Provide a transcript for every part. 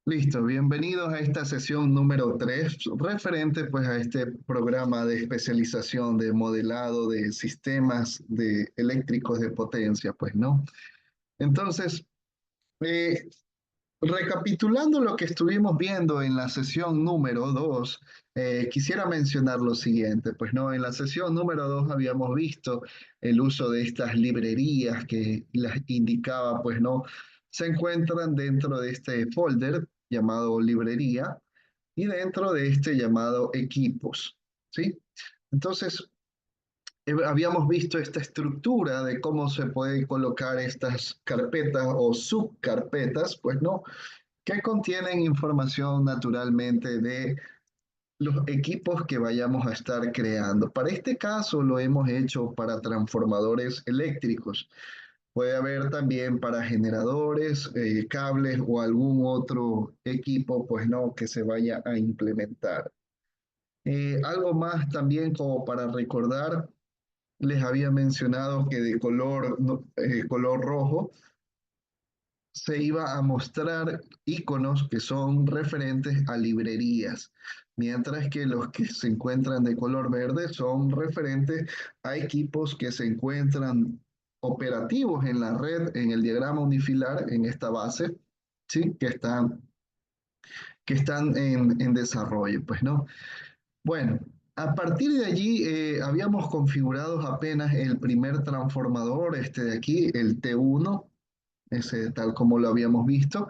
Listo, bienvenidos a esta sesión número 3, referente pues a este programa de especialización de modelado de sistemas de eléctricos de potencia, pues, ¿no? Entonces, eh, recapitulando lo que estuvimos viendo en la sesión número 2, quisiera mencionar lo siguiente, pues, ¿no? En la sesión número 2 habíamos visto el uso de estas librerías que las indicaba, pues, ¿no? Se encuentran dentro de este folder llamado librería y dentro de este llamado equipos, ¿sí? Entonces, habíamos visto esta estructura de cómo se puede colocar estas carpetas o subcarpetas, pues no, que contienen información naturalmente de los equipos que vayamos a estar creando. Para este caso lo hemos hecho para transformadores eléctricos. Puede haber también para generadores, cables o algún otro equipo, pues no, que se vaya a implementar. Algo más también como para recordar, les había mencionado que de color, color rojo se iba a mostrar iconos que son referentes a librerías, mientras que los que se encuentran de color verde son referentes a equipos que se encuentran operativos en la red, en el diagrama unifilar, en esta base, ¿sí? Que están en desarrollo, pues, ¿no? Bueno, a partir de allí habíamos configurado apenas el primer transformador, este de aquí, el T1, ese tal como lo habíamos visto,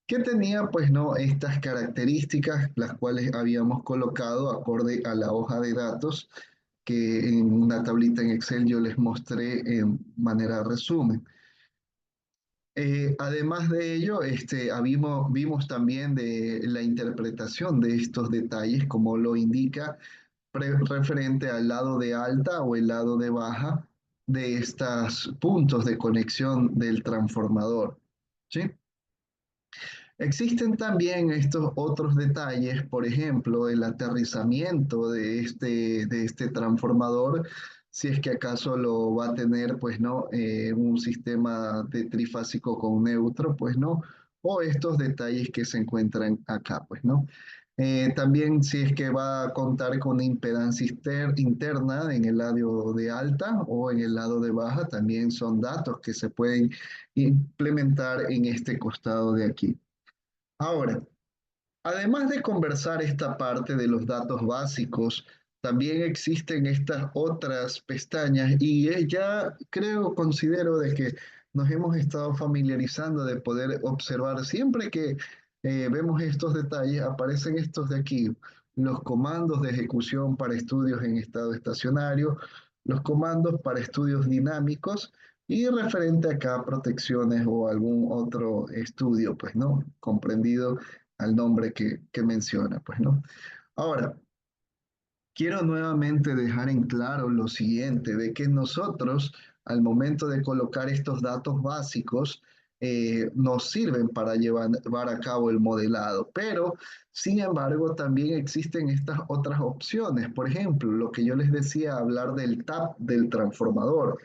que tenía pues no estas características, las cuales habíamos colocado acorde a la hoja de datos que en una tablita en Excel yo les mostré en manera de resumen. Además de ello, vimos también de la interpretación de estos detalles, como lo indica referente al lado de alta o el lado de baja de estos puntos de conexión del transformador. ¿Sí? Existen también estos otros detalles, por ejemplo, el aterrizamiento de este transformador, si es que acaso lo va a tener, pues no, un sistema de trifásico con neutro, pues no, o estos detalles que se encuentran acá, pues no. También si es que va a contar con impedancia interna en el lado de alta o en el lado de baja, también son datos que se pueden implementar en este costado de aquí. Ahora, además de conversar esta parte de los datos básicos, también existen estas otras pestañas y ya creo, considero de que nos hemos estado familiarizando de poder observar siempre que vemos estos detalles, aparecen estos de aquí, los comandos de ejecución para estudios en estado estacionario, los comandos para estudios dinámicos y referente acá a protecciones o algún otro estudio, pues, ¿no? Comprendido al nombre que menciona, pues, ¿no? Ahora, quiero nuevamente dejar en claro lo siguiente, de que nosotros, al momento de colocar estos datos básicos, nos sirven para llevar a cabo el modelado, pero sin embargo también existen estas otras opciones. Por ejemplo, lo que yo les decía, hablar del TAP del transformador.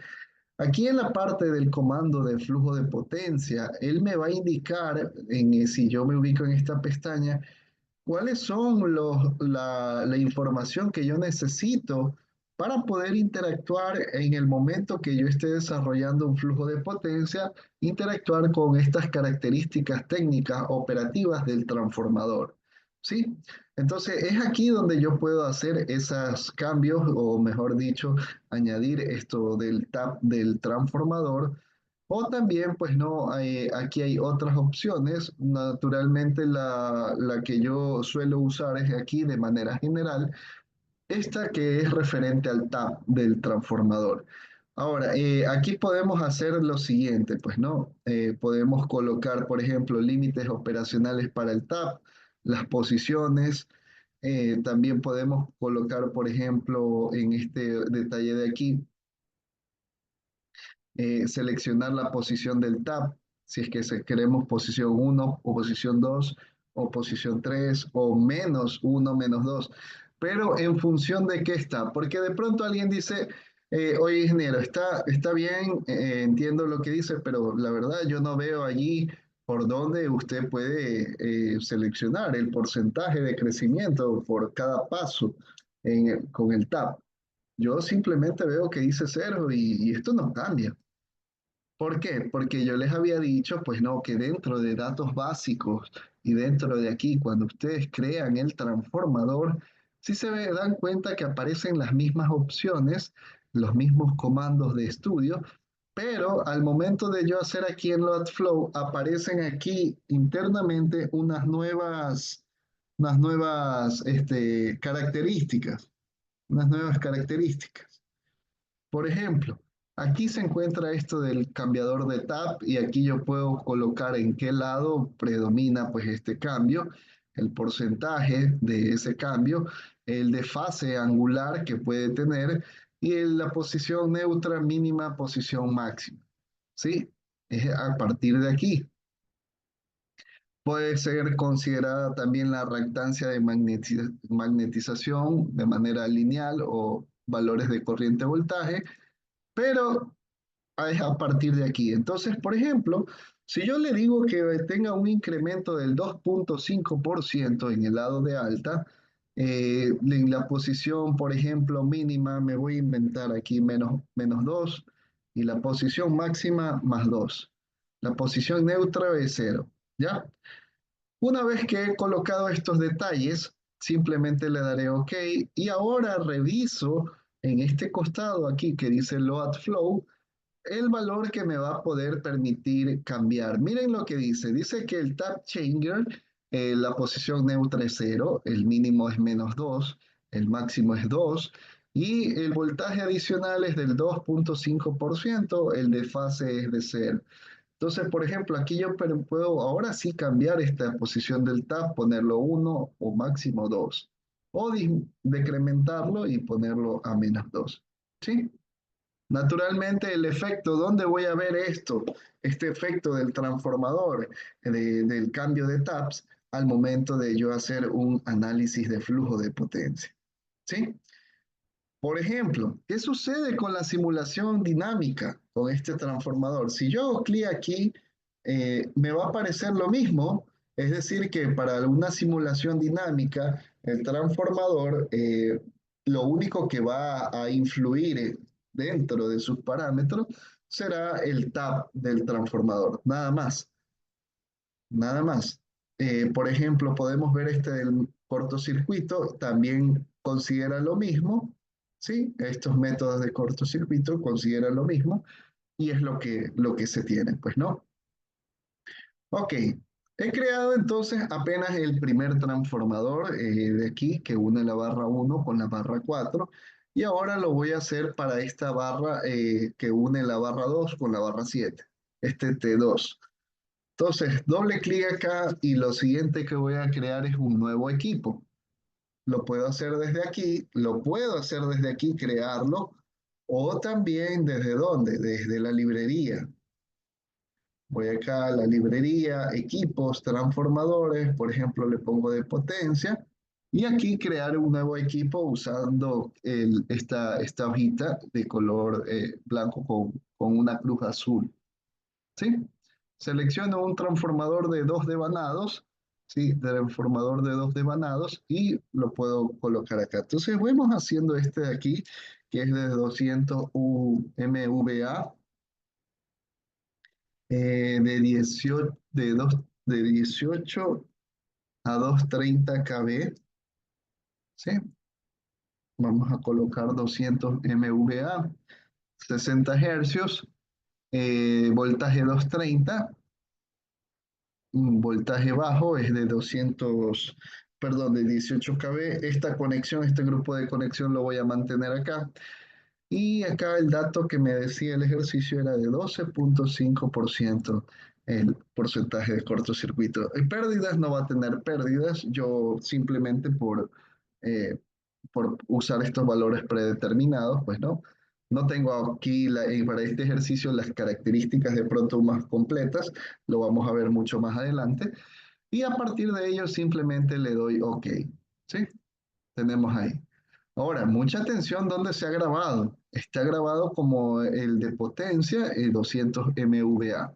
Aquí en la parte del comando de flujo de potencia, él me va a indicar, si yo me ubico en esta pestaña, cuáles son la información que yo necesito para poder interactuar en el momento que yo esté desarrollando un flujo de potencia, interactuar con estas características técnicas operativas del transformador. ¿Sí? Entonces es aquí donde yo puedo hacer esos cambios, o mejor dicho, añadir esto del tab del transformador. O también, pues no, aquí hay otras opciones. Naturalmente, la que yo suelo usar es aquí de manera general, esta que es referente al tab del transformador. Ahora, aquí podemos hacer lo siguiente, pues no, podemos colocar, por ejemplo, límites operacionales para el tab, las posiciones. También podemos colocar, por ejemplo, en este detalle de aquí, seleccionar la posición del tab, si es que queremos posición 1 o posición 2 o posición 3 o menos 1, menos 2, pero en función de qué está, porque de pronto alguien dice, oye ingeniero, está bien, entiendo lo que dice, pero la verdad yo no veo allí por donde usted puede seleccionar el porcentaje de crecimiento por cada paso con el TAP. Yo simplemente veo que dice cero y esto no cambia. ¿Por qué? Porque yo les había dicho, pues no, que dentro de datos básicos y dentro de aquí, cuando ustedes crean el transformador, sí dan cuenta que aparecen las mismas opciones, los mismos comandos de estudio, pero al momento de yo hacer aquí en LoadFlow, aparecen aquí internamente unas nuevas características, unas nuevas características. Por ejemplo, aquí se encuentra esto del cambiador de tab y aquí yo puedo colocar en qué lado predomina pues este cambio, el porcentaje de ese cambio, el de fase angular que puede tener y la posición neutra mínima, posición máxima. ¿Sí? Es a partir de aquí. Puede ser considerada también la reactancia de magnetización de manera lineal o valores de corriente voltaje, pero es a partir de aquí. Entonces, por ejemplo, si yo le digo que tenga un incremento del 2,5% en el lado de alta, en la posición, por ejemplo, mínima, me voy a inventar aquí menos 2 y la posición máxima más 2. La posición neutra es cero, ¿ya? Una vez que he colocado estos detalles, simplemente le daré OK y ahora reviso en este costado aquí que dice Load Flow el valor que me va a poder permitir cambiar. Miren lo que dice. Dice que el tap changer, la posición neutra es cero, el mínimo es menos 2, el máximo es 2 y el voltaje adicional es del 2,5%, el de fase es de cero. Entonces, por ejemplo, aquí yo puedo ahora sí cambiar esta posición del tap, ponerlo 1 o máximo 2, o decrementarlo y ponerlo a menos 2. ¿Sí? Naturalmente, el efecto, ¿dónde voy a ver esto? Este efecto del transformador, del cambio de taps, al momento de yo hacer un análisis de flujo de potencia. ¿Sí? Por ejemplo, ¿qué sucede con la simulación dinámica con este transformador? Si yo hago clic aquí, me va a aparecer lo mismo, es decir, que para una simulación dinámica, el transformador, lo único que va a influir dentro de sus parámetros será el tap del transformador, nada más. Nada más. Por ejemplo, podemos ver este del cortocircuito, también considera lo mismo, ¿sí? Estos métodos de cortocircuito consideran lo mismo y es lo que se tiene, pues, ¿no? Ok, he creado entonces apenas el primer transformador de aquí que une la barra 1 con la barra 4 y ahora lo voy a hacer para esta barra que une la barra 2 con la barra 7, este T2. Entonces, doble clic acá y lo siguiente que voy a crear es un nuevo equipo. Lo puedo hacer desde aquí, lo puedo hacer desde aquí, crearlo, o también desde dónde, desde la librería. Voy acá a la librería, equipos, transformadores, por ejemplo, le pongo de potencia, y aquí crear un nuevo equipo usando esta hojita de color blanco con una cruz azul. ¿Sí? Selecciono un transformador de dos devanados, ¿sí? Transformador de dos devanados y lo puedo colocar acá. Entonces vamos haciendo este de aquí, que es de 200 MVA, de 18, de 18 a 230 kb, ¿sí? Vamos a colocar 200 MVA, 60 hercios, voltaje 230. Un voltaje bajo es de 200, perdón, de 18 kV. Esta conexión, este grupo de conexión lo voy a mantener acá. Y acá el dato que me decía el ejercicio era de 12,5% el porcentaje de cortocircuito. Pérdidas no va a tener pérdidas, yo simplemente eh, por usar estos valores predeterminados, pues no. No tengo aquí para este ejercicio las características de pronto más completas, lo vamos a ver mucho más adelante. Y a partir de ello simplemente le doy OK. ¿Sí? Tenemos ahí. Ahora, mucha atención dónde se ha grabado. Está grabado como el de potencia, el 200 MVA.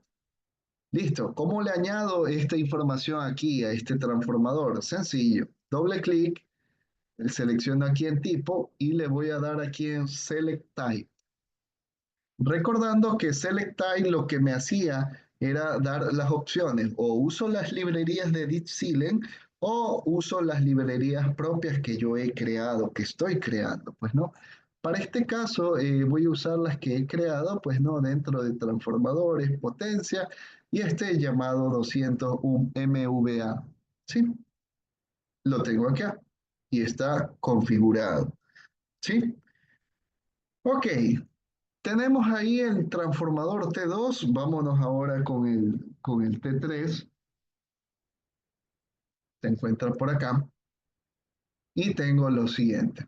Listo. ¿Cómo le añado esta información aquí a este transformador? Sencillo. Doble clic, selecciono aquí en tipo y le voy a dar aquí en Select Type. Recordando que Select Type lo que me hacía era dar las opciones, o uso las librerías de DeepSilent o uso las librerías propias que yo he creado, que estoy creando, pues no. Para este caso voy a usar las que he creado, pues no, dentro de transformadores, potencia y este llamado 201 MVA. ¿Sí? Lo tengo acá y está configurado. ¿Sí? Ok, tenemos ahí el transformador T2, vámonos ahora con el T3, se encuentra por acá, y tengo lo siguiente.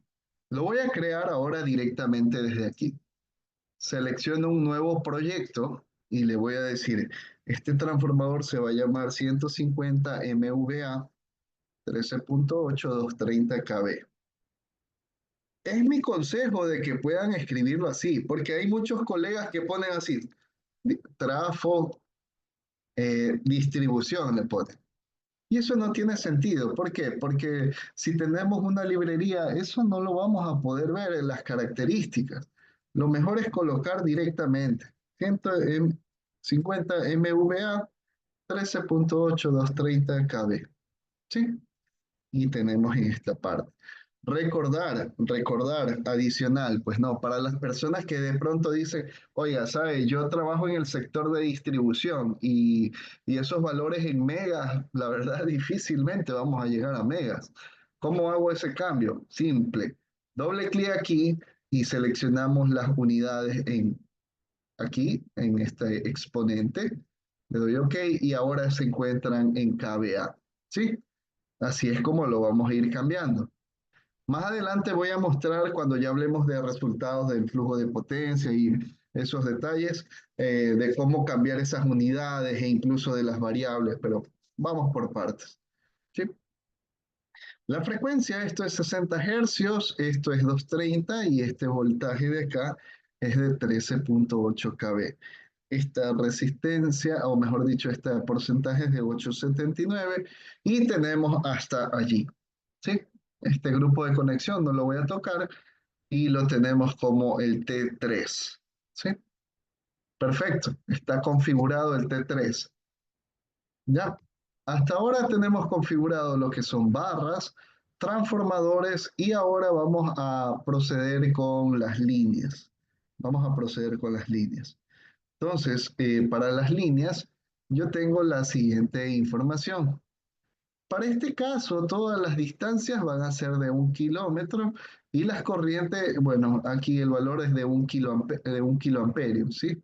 Lo voy a crear ahora directamente desde aquí. Selecciono un nuevo proyecto y le voy a decir, este transformador se va a llamar 150 MVA 13.8 230 kV. Es mi consejo de que puedan escribirlo así, porque hay muchos colegas que ponen así, trafo, distribución le ponen. Y eso no tiene sentido. ¿Por qué? Porque si tenemos una librería, eso no lo vamos a poder ver en las características. Lo mejor es colocar directamente 150 MVA 13.8230 kV. ¿Sí? Y tenemos en esta parte. Recordar, adicional, pues no, para las personas que de pronto dicen, oiga, ¿sabe? Yo trabajo en el sector de distribución y esos valores en megas, la verdad, difícilmente vamos a llegar a megas. ¿Cómo hago ese cambio? Simple. Doble clic aquí y seleccionamos las unidades aquí, en este exponente. Le doy OK y ahora se encuentran en kVA. ¿Sí? Así es como lo vamos a ir cambiando. Más adelante voy a mostrar cuando ya hablemos de resultados del flujo de potencia y esos detalles de cómo cambiar esas unidades e incluso de las variables, pero vamos por partes. ¿Sí? La frecuencia, esto es 60 hercios, esto es 230 y este voltaje de acá es de 13.8 kV. Esta resistencia, o mejor dicho, este porcentaje es de 8,79 y tenemos hasta allí. ¿Sí? Este grupo de conexión no lo voy a tocar y lo tenemos como el T3. ¿Sí? Perfecto, está configurado el T3. Ya, hasta ahora tenemos configurado lo que son barras, transformadores y ahora vamos a proceder con las líneas. Vamos a proceder con las líneas. Entonces, para las líneas, yo tengo la siguiente información. Para este caso, todas las distancias van a ser de 1 kilómetro y las corrientes, bueno, aquí el valor es de 1 kiloamperio, ¿sí?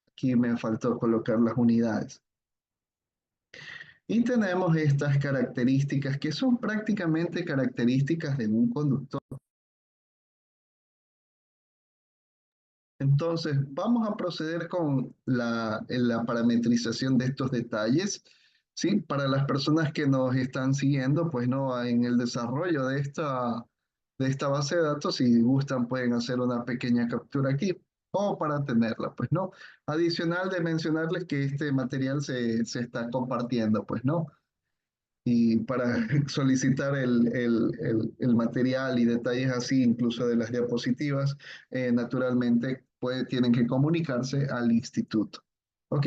Aquí me faltó colocar las unidades. Y tenemos estas características que son prácticamente características de un conductor. Entonces, vamos a proceder con la parametrización de estos detalles. ¿Sí? Para las personas que nos están siguiendo, pues no, en el desarrollo de esta base de datos, si gustan, pueden hacer una pequeña captura aquí o para tenerla, pues no. Adicional de mencionarles que este material se está compartiendo, pues no. Y para solicitar el material y detalles así, incluso de las diapositivas, naturalmente tienen que comunicarse al instituto. ¿Ok?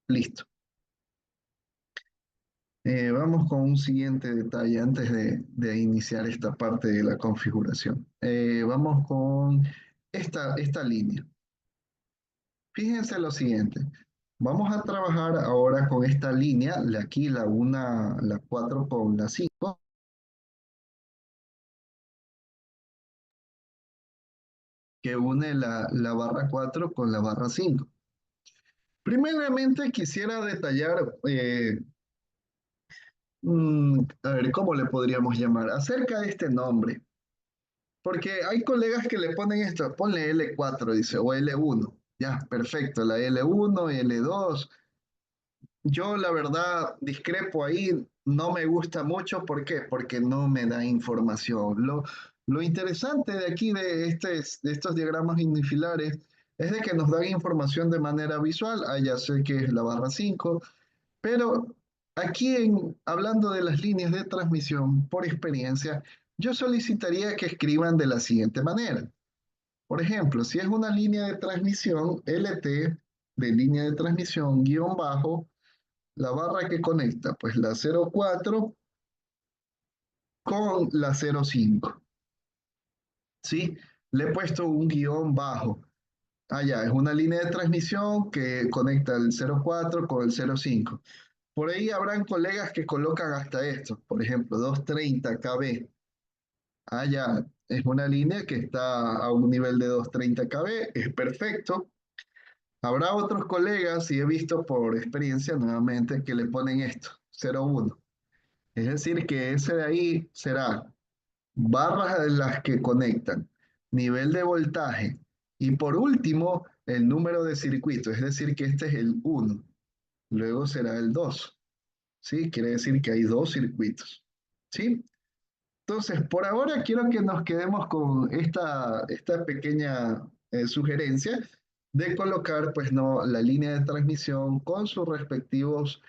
Listo. Vamos con un siguiente detalle antes de iniciar esta parte de la configuración. Vamos con esta línea. Fíjense lo siguiente. Vamos a trabajar ahora con esta línea, aquí la 4 con la 5, que une la barra 4 con la barra 5. Primeramente quisiera detallar, a ver, ¿cómo le podríamos llamar? Acerca de este nombre. Porque hay colegas que le ponen esto, ponle L4, dice, o L1. Ya, perfecto, la L1, L2. Yo la verdad discrepo ahí, no me gusta mucho. ¿Por qué? Porque no me da información. Lo interesante de aquí, de estos diagramas unifilares, es de que nos dan información de manera visual. Ah, ya sé que es la barra 5, pero aquí hablando de las líneas de transmisión, por experiencia, yo solicitaría que escriban de la siguiente manera. Por ejemplo, si es una línea de transmisión LT, de línea de transmisión guión bajo, la barra que conecta, pues la 04 con la 05, ¿sí? Le he puesto un guión bajo. Allá, es una línea de transmisión que conecta el 04 con el 05. Por ahí habrán colegas que colocan hasta esto, por ejemplo, 230 kb. Allá, es una línea que está a un nivel de 230 kb, es perfecto. Habrá otros colegas, y he visto por experiencia nuevamente, que le ponen esto, 01. Es decir, que ese de ahí será barras de las que conectan, nivel de voltaje y por último el número de circuitos, es decir, que este es el 1, luego será el 2, ¿sí? Quiere decir que hay dos circuitos, ¿sí? Entonces, por ahora quiero que nos quedemos con esta pequeña sugerencia de colocar, pues no, la línea de transmisión con sus respectivos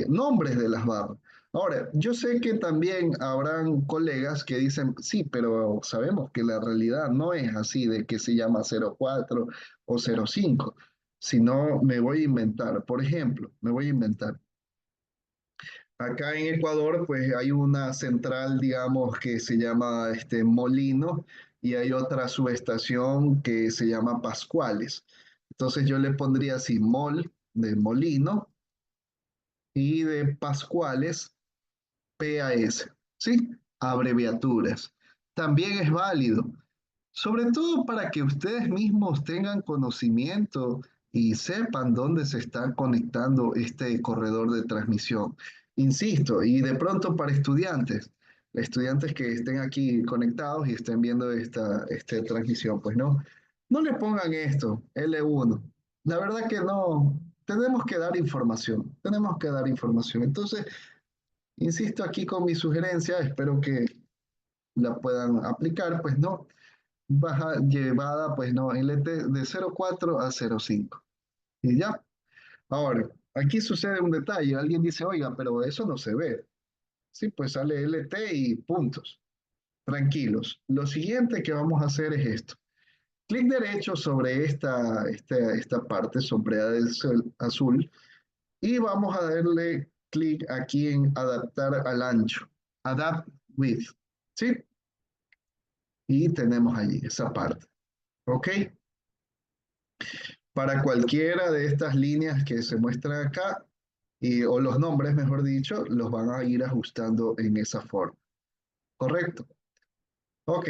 nombres de las barras. Ahora, yo sé que también habrán colegas que dicen, sí, pero sabemos que la realidad no es así, de que se llama 04 o 05, sino me voy a inventar. Por ejemplo, me voy a inventar. Acá en Ecuador, pues hay una central, digamos, que se llama Molino y hay otra subestación que se llama Pascuales. Entonces yo le pondría así, Mol de Molino y de Pascuales, PAS, ¿sí? Abreviaturas. También es válido. Sobre todo para que ustedes mismos tengan conocimiento y sepan dónde se está conectando este corredor de transmisión. Insisto, y de pronto para estudiantes que estén aquí conectados y estén viendo esta transmisión, pues no, no le pongan esto, L1. La verdad que no, tenemos que dar información, tenemos que dar información. Entonces, insisto aquí con mi sugerencia, espero que la puedan aplicar, pues no baja, llevada, pues no, LT de 0,4 a 0,5. Y ya. Ahora, aquí sucede un detalle. Alguien dice, oiga, pero eso no se ve. Sí, pues sale LT y puntos. Tranquilos. Lo siguiente que vamos a hacer es esto. Clic derecho sobre esta parte sombreada del azul y vamos a darle clic aquí en adaptar al ancho. Adapt with. ¿Sí? Y tenemos allí esa parte. ¿Ok? Para cualquiera de estas líneas que se muestran acá, o los nombres, mejor dicho, los van a ir ajustando en esa forma. ¿Correcto? Ok,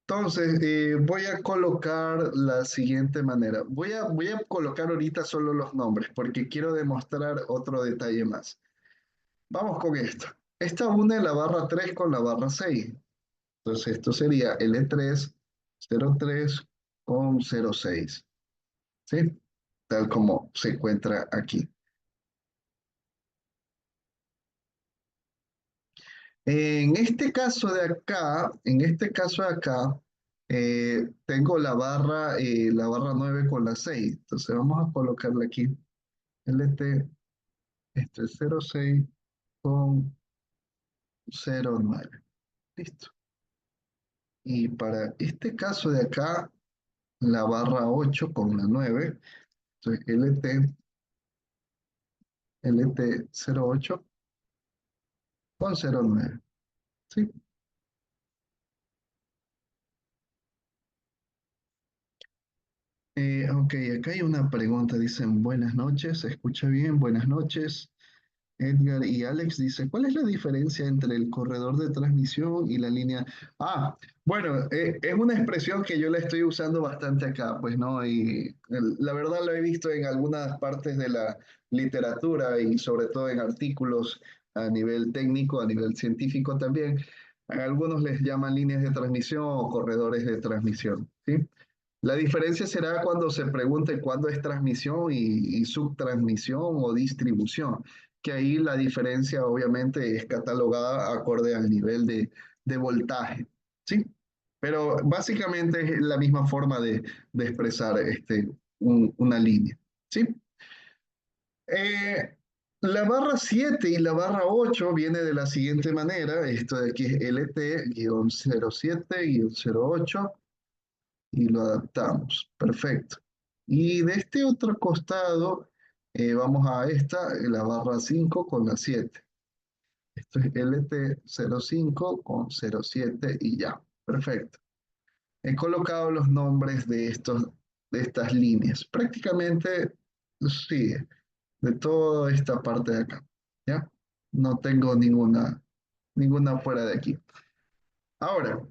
entonces voy a colocar la siguiente manera. Voy a colocar ahorita solo los nombres porque quiero demostrar otro detalle más. Vamos con esto. Esta une la barra 3 con la barra 6. Entonces esto sería L3, 03 con 06. ¿Sí? Tal como se encuentra aquí. En este caso de acá, tengo la barra 9 con la 6. Entonces vamos a colocarle aquí LT 06 con 09. Listo. Y para este caso de acá, la barra 8 con la 9. Entonces LT 08 con 09. ¿Sí? Ok, acá hay una pregunta. Dicen, buenas noches, ¿se escucha bien? Buenas noches. Edgar y Alex dice, ¿cuál es la diferencia entre el corredor de transmisión y la línea? Ah, bueno, es una expresión que yo la estoy usando bastante acá, pues no, y la verdad lo he visto en algunas partes de la literatura y sobre todo en artículos a nivel técnico, a nivel científico también. A algunos les llaman líneas de transmisión o corredores de transmisión, ¿sí? La diferencia será cuando se pregunte cuándo es transmisión y subtransmisión o distribución, que ahí la diferencia obviamente es catalogada acorde al nivel de voltaje, ¿sí? Pero básicamente es la misma forma de expresar una línea. ¿Sí? Eh, la barra 7 y la barra 8 viene de la siguiente manera. Esto de aquí es LT-07-08 y lo adaptamos. Perfecto. Y de este otro costado vamos a esta, la barra 5 con la 7. Esto es LT05 con 07 y ya. Perfecto. He colocado los nombres de estas líneas. Prácticamente, sí, de toda esta parte de acá. ¿Ya? No tengo ninguna fuera de aquí. Ahora,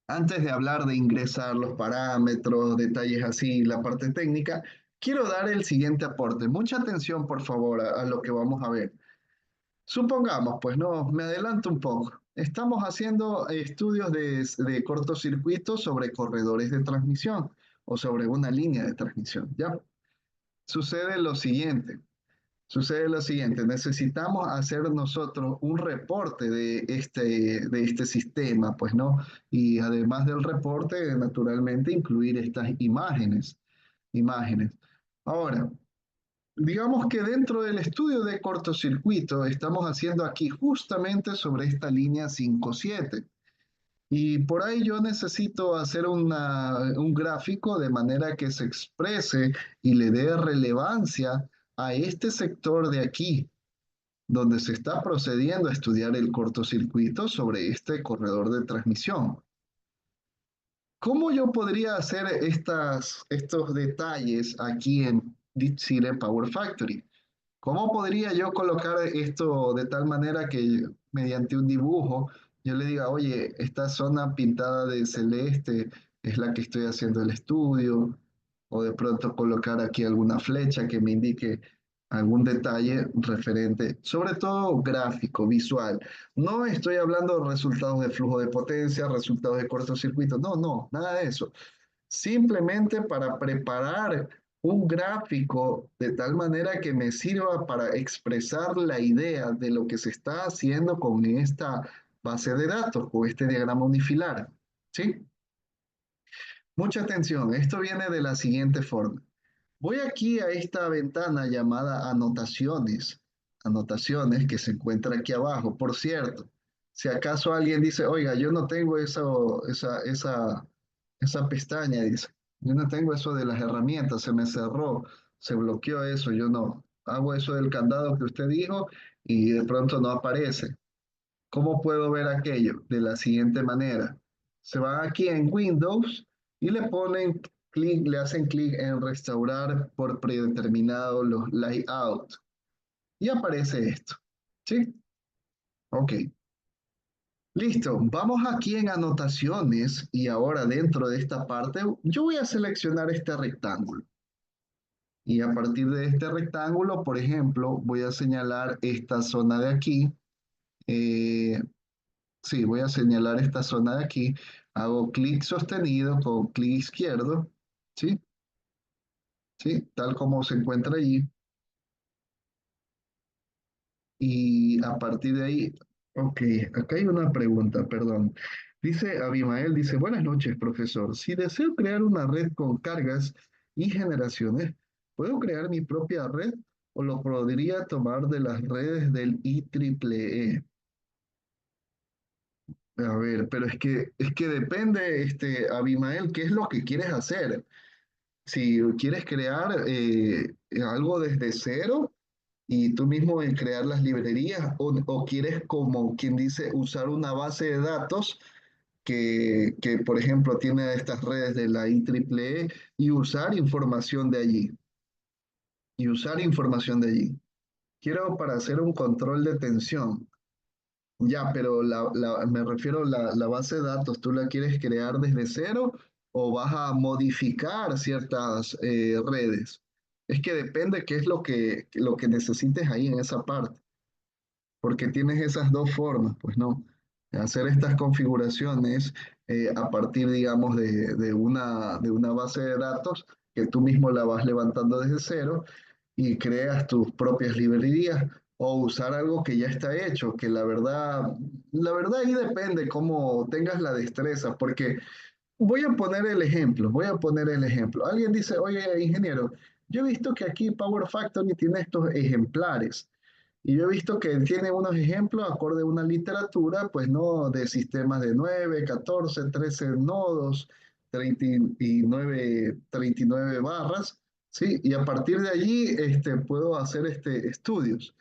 antes de hablar de ingresar los parámetros, detalles así, la parte técnica, quiero dar el siguiente aporte. Mucha atención, por favor, a lo que vamos a ver. Supongamos, pues no, me adelanto un poco. Estamos haciendo estudios de cortocircuito sobre corredores de transmisión o sobre una línea de transmisión, ¿ya? Sucede lo siguiente. Sucede lo siguiente, necesitamos hacer nosotros un reporte de este sistema, pues, ¿no? Y además del reporte, naturalmente, incluir estas imágenes. Ahora, digamos que dentro del estudio de cortocircuito estamos haciendo aquí justamente sobre esta línea 5-7. Y por ahí yo necesito hacer un gráfico de manera que se exprese y le dé relevancia a este sector de aquí, donde se está procediendo a estudiar el cortocircuito sobre este corredor de transmisión. ¿Cómo yo podría hacer estos detalles aquí en DeepSeek Power Factory? ¿Cómo podría yo colocar esto de tal manera que mediante un dibujo yo le diga, oye, esta zona pintada de celeste es la que estoy haciendo el estudio? O de pronto colocar aquí alguna flecha que me indique algún detalle referente, sobre todo gráfico, visual. No estoy hablando de resultados de flujo de potencia, resultados de cortocircuito, no, no, nada de eso. Simplemente para preparar un gráfico de tal manera que me sirva para expresar la idea de lo que se está haciendo con esta base de datos, o este diagrama unifilar. ¿Sí? Mucha atención, esto viene de la siguiente forma. Voy aquí a esta ventana llamada anotaciones, anotaciones que se encuentra aquí abajo. Por cierto, si acaso alguien dice, oiga, yo no tengo esa pestaña, dice, yo no tengo eso de las herramientas, se me cerró, se bloqueó eso, yo no hago eso del candado que usted dijo y de pronto no aparece. ¿Cómo puedo ver aquello? De la siguiente manera. Se van aquí en Windows y le ponen clic, le hacen clic en restaurar por predeterminado los layout y aparece esto. ¿Sí? Ok. Listo. Vamos aquí en anotaciones y ahora dentro de esta parte yo voy a seleccionar este rectángulo. Y a partir de este rectángulo, por ejemplo, voy a señalar esta zona de aquí. eh, Sí, voy a señalar esta zona de aquí. Hago clic sostenido con clic izquierdo, ¿sí? ¿Sí? Tal como se encuentra allí. Y a partir de ahí, ok, acá hay una pregunta, perdón. Dice Abimael, dice, buenas noches, profesor. Si deseo crear una red con cargas y generaciones, ¿puedo crear mi propia red o lo podría tomar de las redes del IEEE? A ver, pero es que depende, Abimael, ¿qué es lo que quieres hacer? Si quieres crear algo desde cero y tú mismo crear las librerías o quieres, como quien dice, usar una base de datos que, por ejemplo, tiene estas redes de la IEEE y usar información de allí, y usar información de allí. Quiero para hacer un control de tensión. Ya, pero me refiero a la base de datos, ¿tú la quieres crear desde cero o vas a modificar ciertas redes? Es que depende qué es lo que necesites ahí en esa parte, porque tienes esas dos formas, pues no, hacer estas configuraciones a partir, digamos, de una base de datos que tú mismo la vas levantando desde cero y creas tus propias librerías o usar algo que ya está hecho, que la verdad ahí depende cómo tengas la destreza, porque voy a poner el ejemplo, voy a poner el ejemplo. Alguien dice, oye, ingeniero, yo he visto que aquí Power Factory tiene estos ejemplares. Y yo he visto que tiene unos ejemplos acorde a una literatura, pues no, de sistemas de 9, 14, 13 nodos, 39 barras, ¿sí? Y a partir de allí puedo hacer estudios.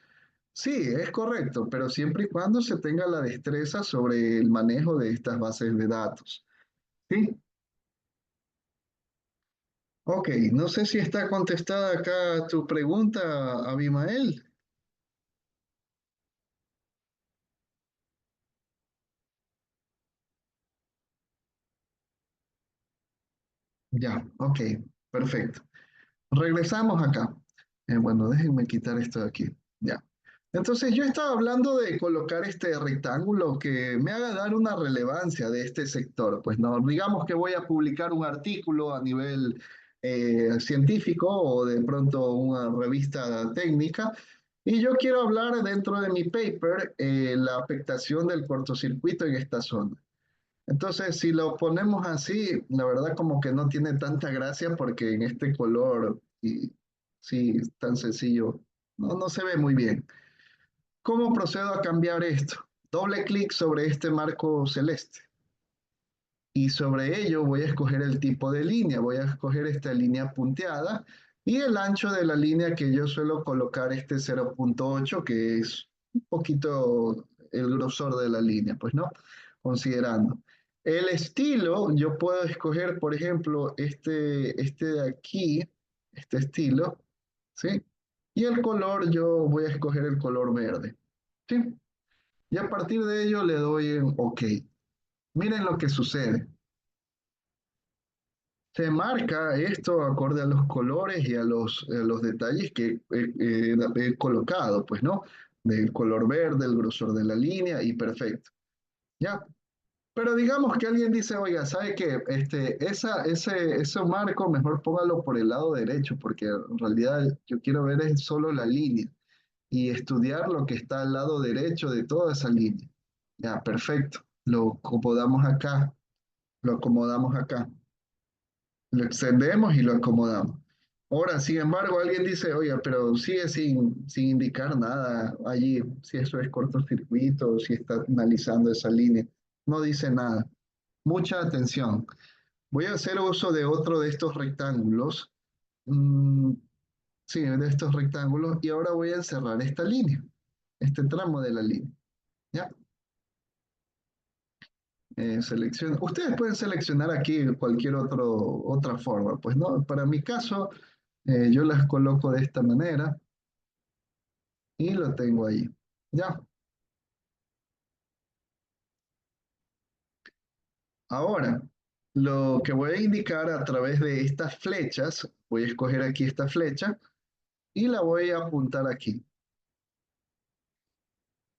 Sí, es correcto, pero siempre y cuando se tenga la destreza sobre el manejo de estas bases de datos. ¿Sí? Ok, no sé si está contestada acá tu pregunta, Abimael. Ya, ok, perfecto. Regresamos acá. Bueno, déjenme quitar esto de aquí. Ya. Entonces yo estaba hablando de colocar este rectángulo que me haga dar una relevancia de este sector. Pues no, digamos que voy a publicar un artículo a nivel científico o de pronto una revista técnica y yo quiero hablar dentro de mi paper la afectación del cortocircuito en esta zona. Entonces, si lo ponemos así, la verdad como que no tiene tanta gracia porque en este color, y sí, es tan sencillo, no se ve muy bien. ¿Cómo procedo a cambiar esto? Doble clic sobre este marco celeste y sobre ello voy a escoger el tipo de línea. Voy a escoger esta línea punteada y el ancho de la línea que yo suelo colocar este 0,8, que es un poquito el grosor de la línea, pues no, considerando. El estilo, yo puedo escoger, por ejemplo, este de aquí, este estilo, ¿sí? Y el color, yo voy a escoger el color verde, ¿sí? Y a partir de ello le doy en OK. Miren lo que sucede. Se marca esto acorde a los colores y a los detalles que he colocado, pues, ¿no? Del color verde, el grosor de la línea y perfecto. ¿Ya? Pero digamos que alguien dice, oiga, ¿sabe qué? Ese marco mejor póngalo por el lado derecho, porque en realidad yo quiero ver es solo la línea y estudiar lo que está al lado derecho de toda esa línea. Ya, perfecto. Lo acomodamos acá. Lo extendemos y lo acomodamos. Ahora, sin embargo, alguien dice, oye, pero sigue sin indicar nada allí, si eso es cortocircuito, si está analizando esa línea. No dice nada. Mucha atención. Voy a hacer uso de otro de estos rectángulos. Mm, sí, de estos rectángulos. Y ahora voy a encerrar esta línea, este tramo de la línea. ¿Ya? Ustedes pueden seleccionar aquí cualquier otra forma. Pues no, para mi caso, yo las coloco de esta manera y lo tengo ahí. Ya. Ahora, lo que voy a indicar a través de estas flechas, voy a escoger aquí esta flecha y la voy a apuntar aquí.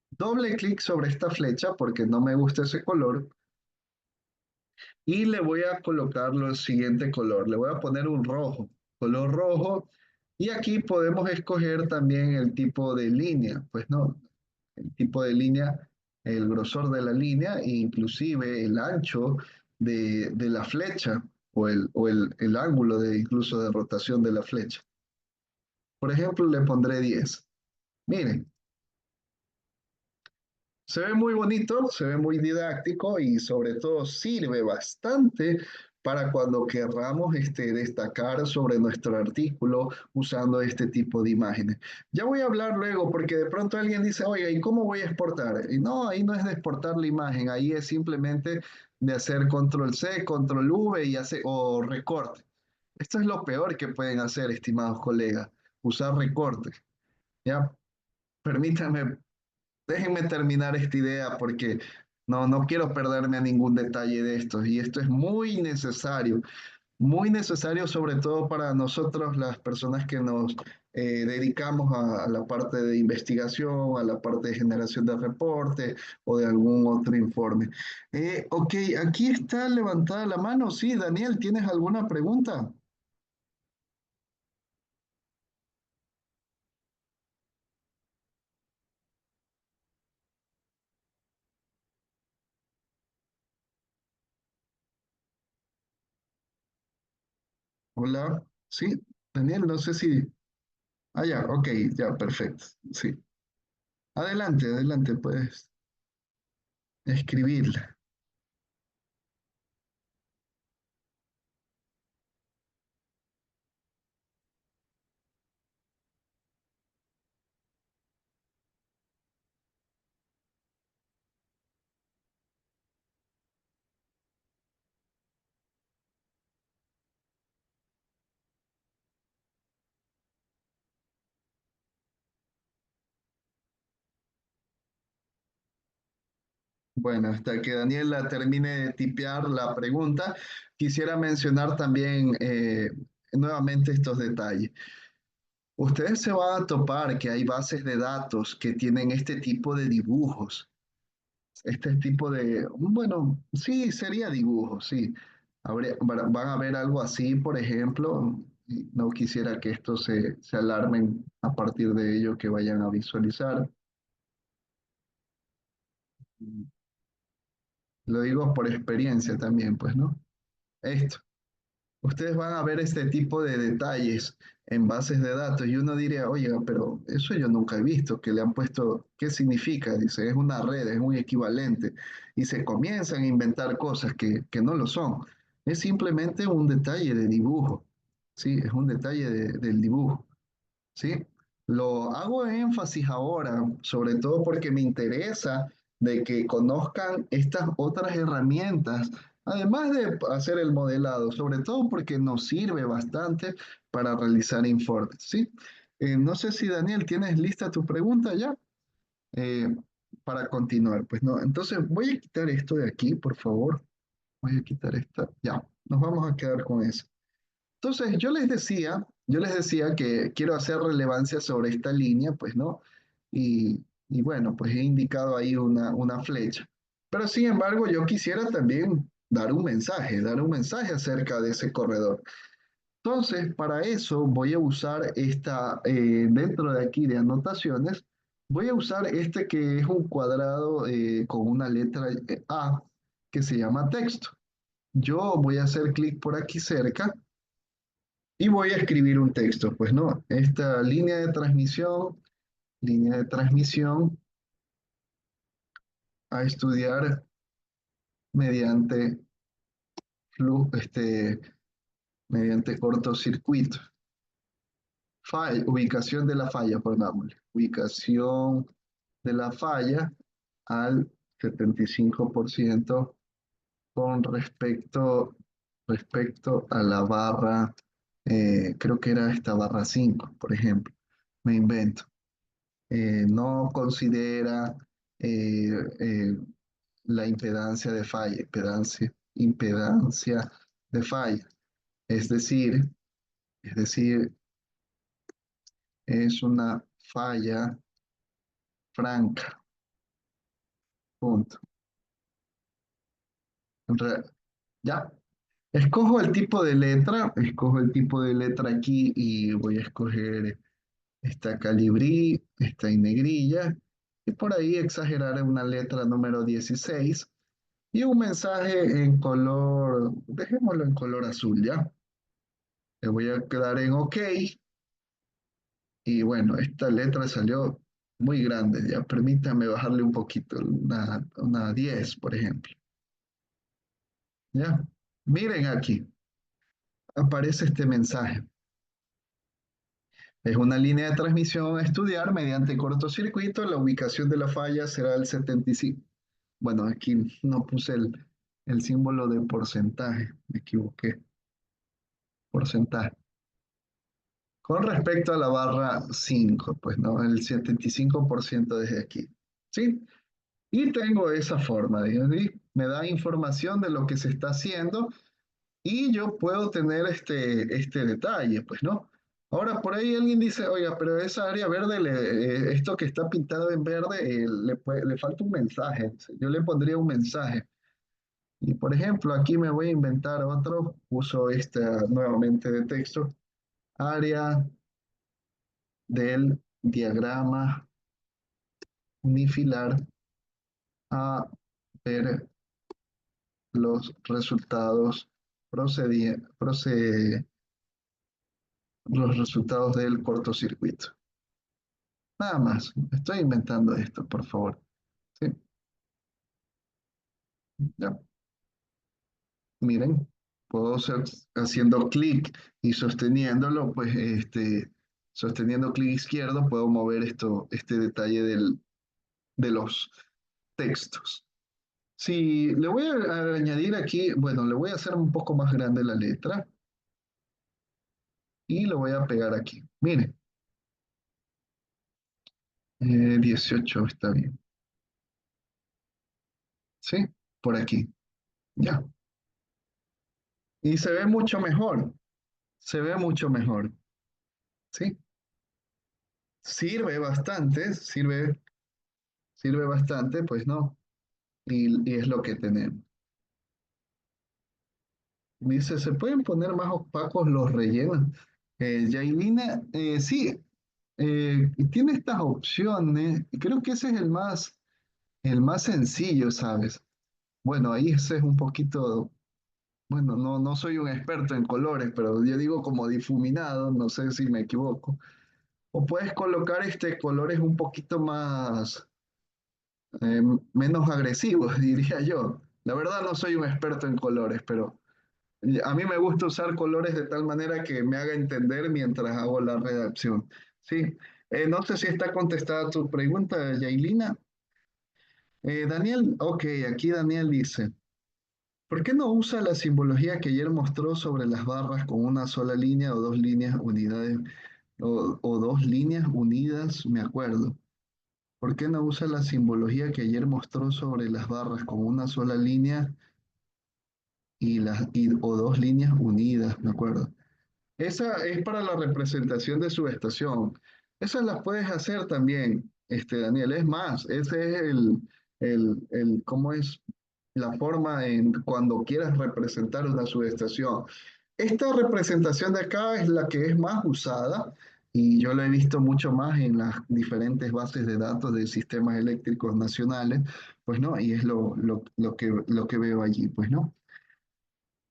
Doble clic sobre esta flecha porque no me gusta ese color y le voy a colocar el siguiente color. Le voy a poner un rojo, color rojo. Y aquí podemos escoger también el tipo de línea. Pues no, el tipo de línea, el grosor de la línea e inclusive el ancho de la flecha o el ángulo incluso de rotación de la flecha. Por ejemplo, le pondré 10. Miren, se ve muy bonito, se ve muy didáctico y sobre todo sirve bastante para cuando querramos destacar sobre nuestro artículo usando este tipo de imágenes. Ya voy a hablar luego porque de pronto alguien dice, oye, ¿y cómo voy a exportar? Y no, ahí no es de exportar la imagen, ahí es simplemente de hacer control C, control V o recorte. Esto es lo peor que pueden hacer, estimados colegas, usar recorte. ¿Ya? Permítanme Déjenme terminar esta idea porque no quiero perderme a ningún detalle de esto. Y esto es muy necesario sobre todo para nosotros, las personas que nos dedicamos a la parte de investigación, a la parte de generación de reporte o de algún otro informe. Ok, aquí está levantada la mano. Sí, Daniel, ¿tienes alguna pregunta? Hola, sí, Daniel, no sé si... Ah, ya, ok, ya, perfecto, sí. Adelante, adelante, puedes escribirla. Bueno, hasta que Daniela termine de tipear la pregunta, quisiera mencionar también nuevamente estos detalles. Ustedes se van a topar que hay bases de datos que tienen este tipo de dibujos, este tipo de, bueno, sí, sería dibujo, sí. Van a ver algo así, por ejemplo, y no quisiera que esto se alarmen a partir de ello que vayan a visualizar. Lo digo por experiencia también, pues, ¿no? Esto. Ustedes van a ver este tipo de detalles en bases de datos y uno diría, oiga, pero eso yo nunca he visto, que le han puesto, ¿qué significa? Dice, es una red, es un equivalente. Y se comienzan a inventar cosas que no lo son. Es simplemente un detalle de dibujo, ¿sí? Es un detalle del dibujo. ¿Sí? Lo hago énfasis ahora, sobre todo porque me interesa de que conozcan estas otras herramientas, además de hacer el modelado, sobre todo porque nos sirve bastante para realizar informes, ¿sí? No sé si Daniel, ¿tienes lista tu pregunta ya? Eh, para continuar, pues no. Entonces voy a quitar esto de aquí, por favor. Voy a quitar esta. Ya, nos vamos a quedar con eso. Entonces, yo les decía que quiero hacer relevancia sobre esta línea, pues, ¿no? Y bueno, pues he indicado ahí una flecha. Pero sin embargo, yo quisiera también dar un mensaje acerca de ese corredor. Entonces, para eso voy a usar dentro de aquí de anotaciones, voy a usar este que es un cuadrado con una letra A que se llama texto. Yo voy a hacer clic por aquí cerca y voy a escribir un texto, pues no, esta línea de transmisión a estudiar mediante mediante cortocircuito. Ubicación de la falla, pongámosle. Ubicación de la falla al 75% con respecto a la barra, creo que era esta barra 5 por ejemplo. Me invento. No considera eh, eh, la impedancia de falla, impedancia de falla. Es decir, es decir, es una falla franca, punto. Ya, escojo el tipo de letra aquí y voy a escoger esta calibrí, esta en negrilla, y por ahí exagerar una letra número 16 y un mensaje en color, dejémoslo en color azul, ¿ya? Le voy a quedar en OK y bueno, esta letra salió muy grande, ya permítame bajarle un poquito, una 10, por ejemplo, ¿ya? Miren aquí, aparece este mensaje. Es una línea de transmisión a estudiar mediante cortocircuito. La ubicación de la falla será el 75. Bueno, aquí no puse el símbolo de porcentaje, me equivoqué. Porcentaje. Con respecto a la barra 5, pues no, el 75% desde aquí. ¿Sí? Y tengo esa forma, digamos, ¿sí? Me da información de lo que se está haciendo y yo puedo tener este detalle, pues, ¿no? Ahora, por ahí alguien dice, oiga, pero esa área verde, esto que está pintado en verde, le falta un mensaje. Yo le pondría un mensaje. Y, por ejemplo, aquí me voy a inventar otro, uso esta nuevamente de texto, área del diagrama unifilar a ver los resultados procedentes los resultados del cortocircuito. Nada más. Estoy inventando esto, por favor. Sí, ya. Miren, puedo hacer haciendo clic y sosteniéndolo, pues sosteniendo clic izquierdo, puedo mover este detalle de los textos. Si le voy a añadir aquí, bueno, le voy a hacer un poco más grande la letra y lo voy a pegar aquí. Miren, 18 está bien. ¿Sí? Por aquí. Ya. Y se ve mucho mejor. Se ve mucho mejor. ¿Sí? Sirve bastante, sirve bastante, pues no. Y es lo que tenemos. Dice, ¿se pueden poner más opacos los rellenos? Yailina, sí, tiene estas opciones. Y creo que ese es el más sencillo, ¿sabes? Bueno, ahí ese es un poquito, bueno, no soy un experto en colores, pero yo digo como difuminado, no sé si me equivoco. O puedes colocar colores un poquito más, eh, menos agresivos, diría yo. La verdad no soy un experto en colores, pero a mí me gusta usar colores de tal manera que me haga entender mientras hago la redacción. Sí, no sé si está contestada tu pregunta, Yailina. Daniel, ok, aquí Daniel dice, ¿por qué no usa la simbología que ayer mostró sobre las barras con una sola línea o dos líneas unidades o dos líneas unidas? Me acuerdo. ¿Por qué no usa la simbología que ayer mostró sobre las barras con una sola línea o dos líneas unidas? Me acuerdo. Esa es para la representación de su estación. Esas las puedes hacer también, Daniel. Es más, ese es ¿cómo es la forma en cuando quieras representar una subestación? Esta representación de acá es la que es más usada y yo la he visto mucho más en las diferentes bases de datos de sistemas eléctricos nacionales, pues no, y es lo que veo allí, pues no.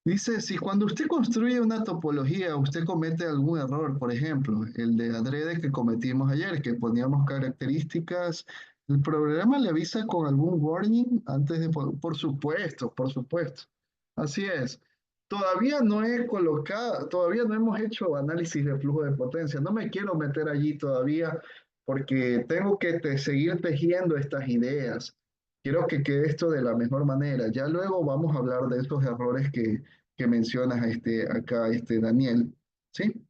Dice, si cuando usted construye una topología, usted comete algún error, por ejemplo, el de adrede que cometimos ayer, que poníamos características, el programa le avisa con algún warning antes de, por supuesto, por supuesto. Así es. Todavía no hemos hecho análisis de flujo de potencia. No me quiero meter allí todavía porque tengo que seguir tejiendo estas ideas. Quiero que quede esto de la mejor manera. Ya luego vamos a hablar de estos errores que mencionas acá, Daniel. ¿Sí?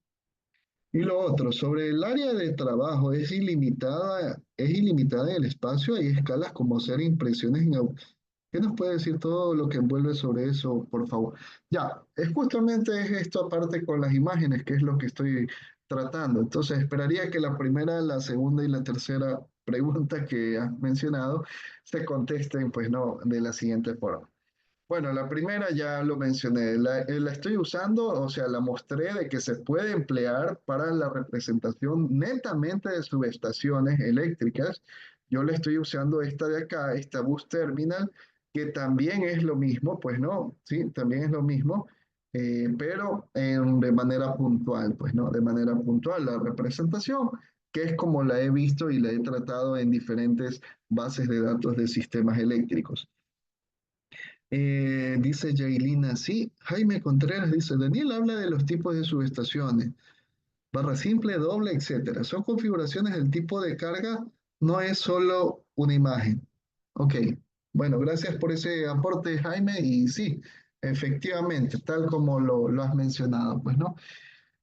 Y lo otro, sobre el área de trabajo, es ilimitada en el espacio, hay escalas como hacer impresiones en... ¿Qué nos puede decir todo lo que envuelve sobre eso, por favor? Ya, es esto aparte con las imágenes, que es lo que estoy tratando. Entonces, esperaría que la primera, la segunda y la tercera pregunta que has mencionado se contesten, pues no, de la siguiente forma. Bueno, la primera ya lo mencioné, la estoy usando, o sea, la mostré de que se puede emplear para la representación netamente de subestaciones eléctricas. Yo le estoy usando esta de acá, esta bus terminal, que también es lo mismo, pues no, sí, también es lo mismo, pero de manera puntual, pues no, de manera puntual la representación, que es como la he visto y la he tratado en diferentes bases de datos de sistemas eléctricos. Dice Yailina, sí. Jaime Contreras dice, Daniel habla de los tipos de subestaciones, barra simple, doble, etcétera. Son configuraciones del tipo de carga, no es solo una imagen. Ok, bueno, gracias por ese aporte, Jaime, y sí, efectivamente, tal como lo has mencionado, pues, ¿no?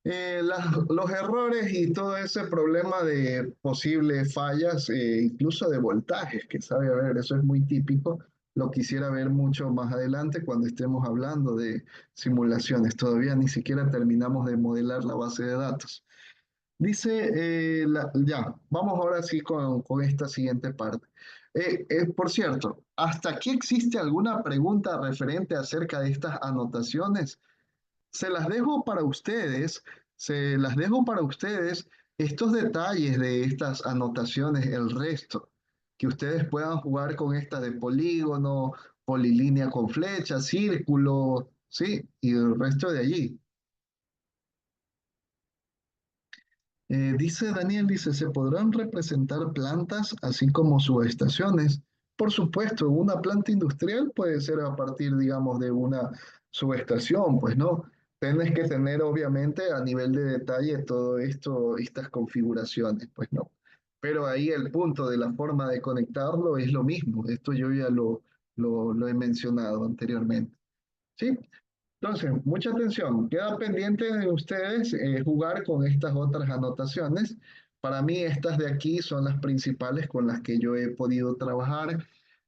Los errores y todo ese problema de posibles fallas, incluso de voltajes, que sabe a ver, eso es muy típico. Lo quisiera ver mucho más adelante cuando estemos hablando de simulaciones. Todavía ni siquiera terminamos de modelar la base de datos. Dice, ya, vamos ahora sí con esta siguiente parte. Por cierto, ¿hasta aquí existe alguna pregunta referente acerca de estas anotaciones? Se las dejo para ustedes, se las dejo para ustedes estos detalles de estas anotaciones, el resto, que ustedes puedan jugar con esta de polígono, polilínea con flecha, círculo, ¿sí? Y el resto de allí. Dice Daniel, dice, ¿se podrán representar plantas así como subestaciones? Por supuesto, una planta industrial puede ser a partir, digamos, de una subestación, pues no. Tienes que tener, obviamente, a nivel de detalle todo esto, estas configuraciones, pues no. Pero ahí el punto de la forma de conectarlo es lo mismo. Esto yo ya lo he mencionado anteriormente. ¿Sí? Entonces, mucha atención. Queda pendiente de ustedes jugar con estas otras anotaciones. Para mí, estas de aquí son las principales con las que yo he podido trabajar.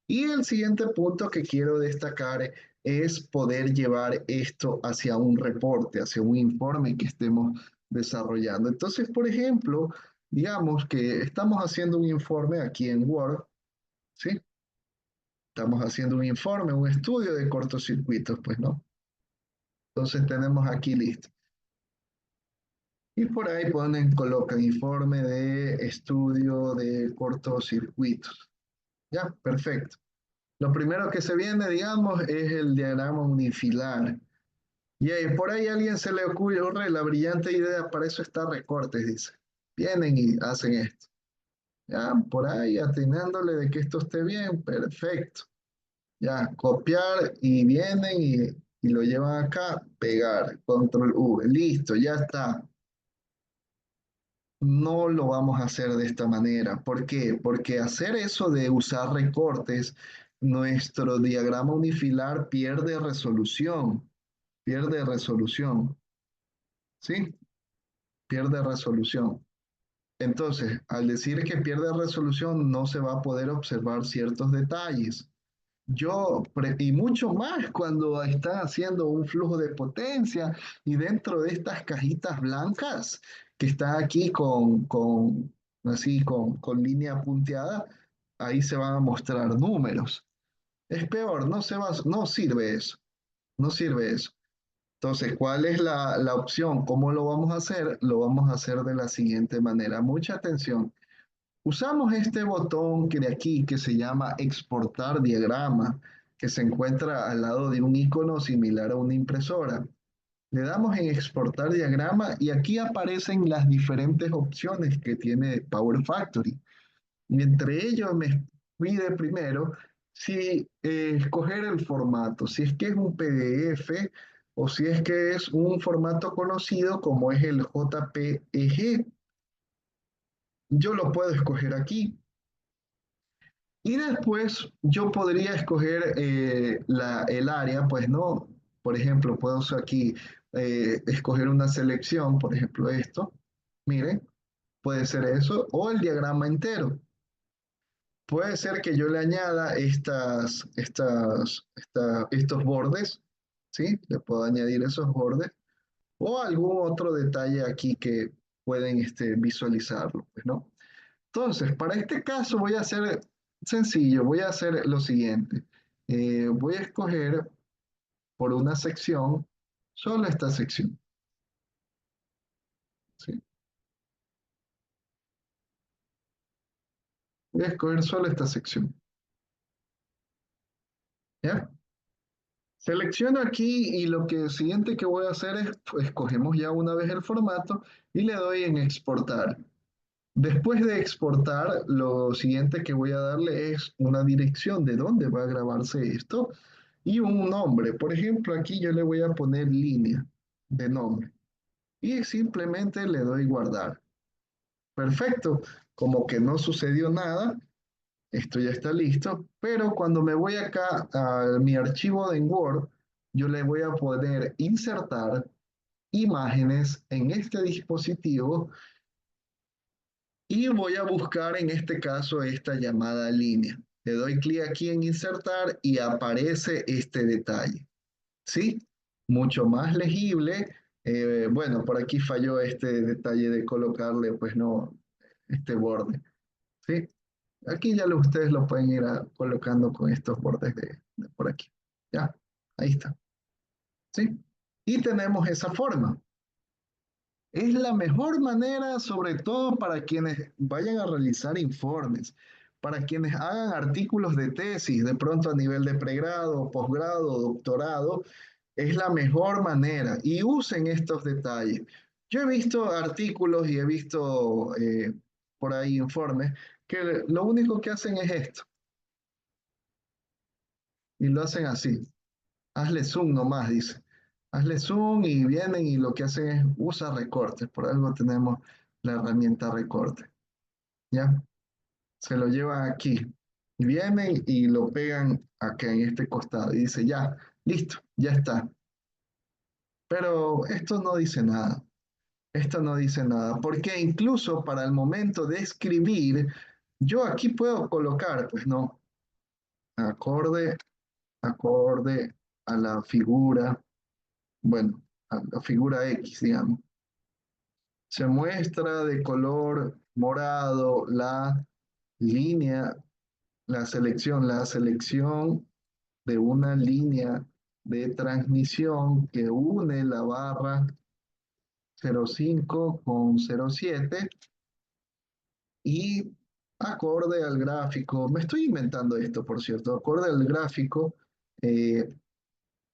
Y el siguiente punto que quiero destacar es poder llevar esto hacia un reporte, hacia un informe que estemos desarrollando. Entonces, por ejemplo, digamos que estamos haciendo un informe aquí en Word, ¿sí? Estamos haciendo un informe, un estudio de cortocircuitos, pues, ¿no? Entonces tenemos aquí listo. Y por ahí ponen, colocan informe de estudio de cortocircuitos. Ya, perfecto. Lo primero que se viene, digamos, es el diagrama unifilar. Y ahí, por ahí a alguien se le ocurre la brillante idea, para eso está recortes, dice. Vienen y hacen esto. Ya, por ahí atinándole de que esto esté bien, perfecto. Ya, copiar y vienen y lo llevan acá, pegar, control V, listo, ya está. No lo vamos a hacer de esta manera. ¿Por qué? Porque hacer eso de usar recortes, nuestro diagrama unifilar pierde resolución, ¿sí? Pierde resolución. Entonces, al decir que pierde resolución, no se va a poder observar ciertos detalles. Y mucho más cuando está haciendo un flujo de potencia y dentro de estas cajitas blancas que está aquí así con línea punteada, ahí se van a mostrar números. Es peor, no sirve eso, no sirve eso. Entonces, ¿cuál es la opción? ¿Cómo lo vamos a hacer? Lo vamos a hacer de la siguiente manera. Mucha atención. Usamos este botón que de aquí que se llama exportar diagrama, que se encuentra al lado de un icono similar a una impresora. Le damos en exportar diagrama y aquí aparecen las diferentes opciones que tiene Power Factory. Y entre ellos me pide primero si escoger el formato, si es que es un PDF o si es que es un formato conocido como es el JPEG. Yo lo puedo escoger aquí. Y después yo podría escoger el área, pues no, por ejemplo, puedo aquí escoger una selección, por ejemplo esto, miren, puede ser eso, o el diagrama entero. Puede ser que yo le añada estos bordes, ¿sí? Le puedo añadir esos bordes, o algún otro detalle aquí que pueden visualizarlo, pues, ¿no? Entonces, para este caso voy a hacer sencillo, voy a hacer lo siguiente. Voy a escoger por una sección, solo esta sección, ¿sí? Voy a escoger solo esta sección, ¿ya? Selecciono aquí y lo que siguiente que voy a hacer es, pues, escogemos ya una vez el formato y le doy en exportar. Después de exportar, lo siguiente que voy a darle es una dirección de dónde va a grabarse esto y un nombre. Por ejemplo, aquí yo le voy a poner línea de nombre y simplemente le doy guardar. Perfecto, como que no sucedió nada, esto ya está listo, pero cuando me voy acá a mi archivo de Word, yo le voy a poder insertar imágenes en este dispositivo y voy a buscar en este caso esta llamada línea. Le doy clic aquí en insertar y aparece este detalle. ¿Sí? Mucho más legible. Bueno, por aquí falló este detalle de colocarle, pues no, este borde. ¿Sí? Aquí ya ustedes lo pueden ir colocando con estos bordes de por aquí. Ya, ahí está. ¿Sí? Y tenemos esa forma. Es la mejor manera, sobre todo para quienes vayan a realizar informes, para quienes hagan artículos de tesis, de pronto a nivel de pregrado, posgrado, doctorado, es la mejor manera y usen estos detalles. Yo he visto artículos y he visto por ahí informes que lo único que hacen es esto, y lo hacen así. Hazle zoom nomás, dice. Hazle zoom y vienen y lo que hacen es usa recortes. Por algo tenemos la herramienta recorte. ¿Ya? Se lo llevan aquí. Y vienen y lo pegan acá en este costado. Y dice, ya, listo, ya está. Pero esto no dice nada. Esto no dice nada. Porque incluso para el momento de escribir, yo aquí puedo colocar, pues no, acorde, acorde a la figura, bueno, a la figura X, digamos. Se muestra de color morado línea, la selección de una línea de transmisión que une la barra 05 con 07 y acorde al gráfico, me estoy inventando esto, por cierto, acorde al gráfico, eh,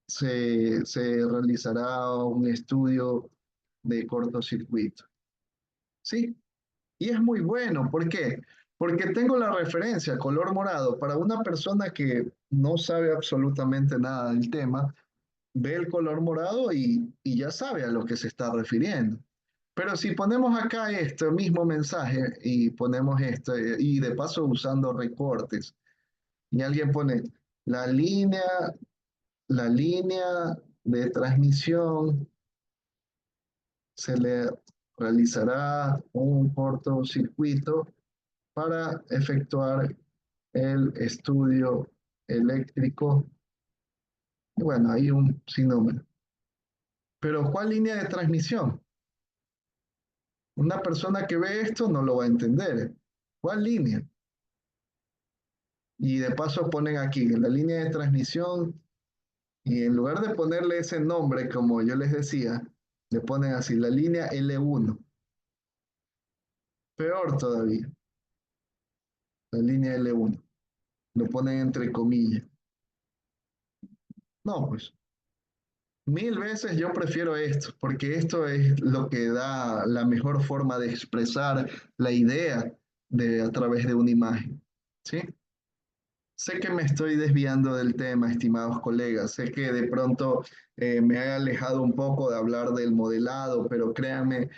se realizará un estudio de cortocircuito. ¿Sí? Y es muy bueno. ¿Por qué? Porque tengo la referencia, color morado. Para una persona que no sabe absolutamente nada del tema, ve el color morado y ya sabe a lo que se está refiriendo. Pero si ponemos acá este mismo mensaje y ponemos esto, y de paso usando recortes, y alguien pone la línea, la línea de transmisión, se le realizará un cortocircuito para efectuar el estudio eléctrico. Bueno, hay un sinnúmero. Pero ¿cuál línea de transmisión? Una persona que ve esto no lo va a entender. ¿Cuál línea? Y de paso ponen aquí la línea de transmisión y en lugar de ponerle ese nombre, como yo les decía, le ponen así la línea L1. Peor todavía, la línea L1. Lo ponen entre comillas. No, pues mil veces yo prefiero esto, porque esto es lo que da la mejor forma de expresar la idea a través de una imagen. ¿Sí? Sé que me estoy desviando del tema, estimados colegas. Sé que de pronto me he alejado un poco de hablar del modelado, pero créanme,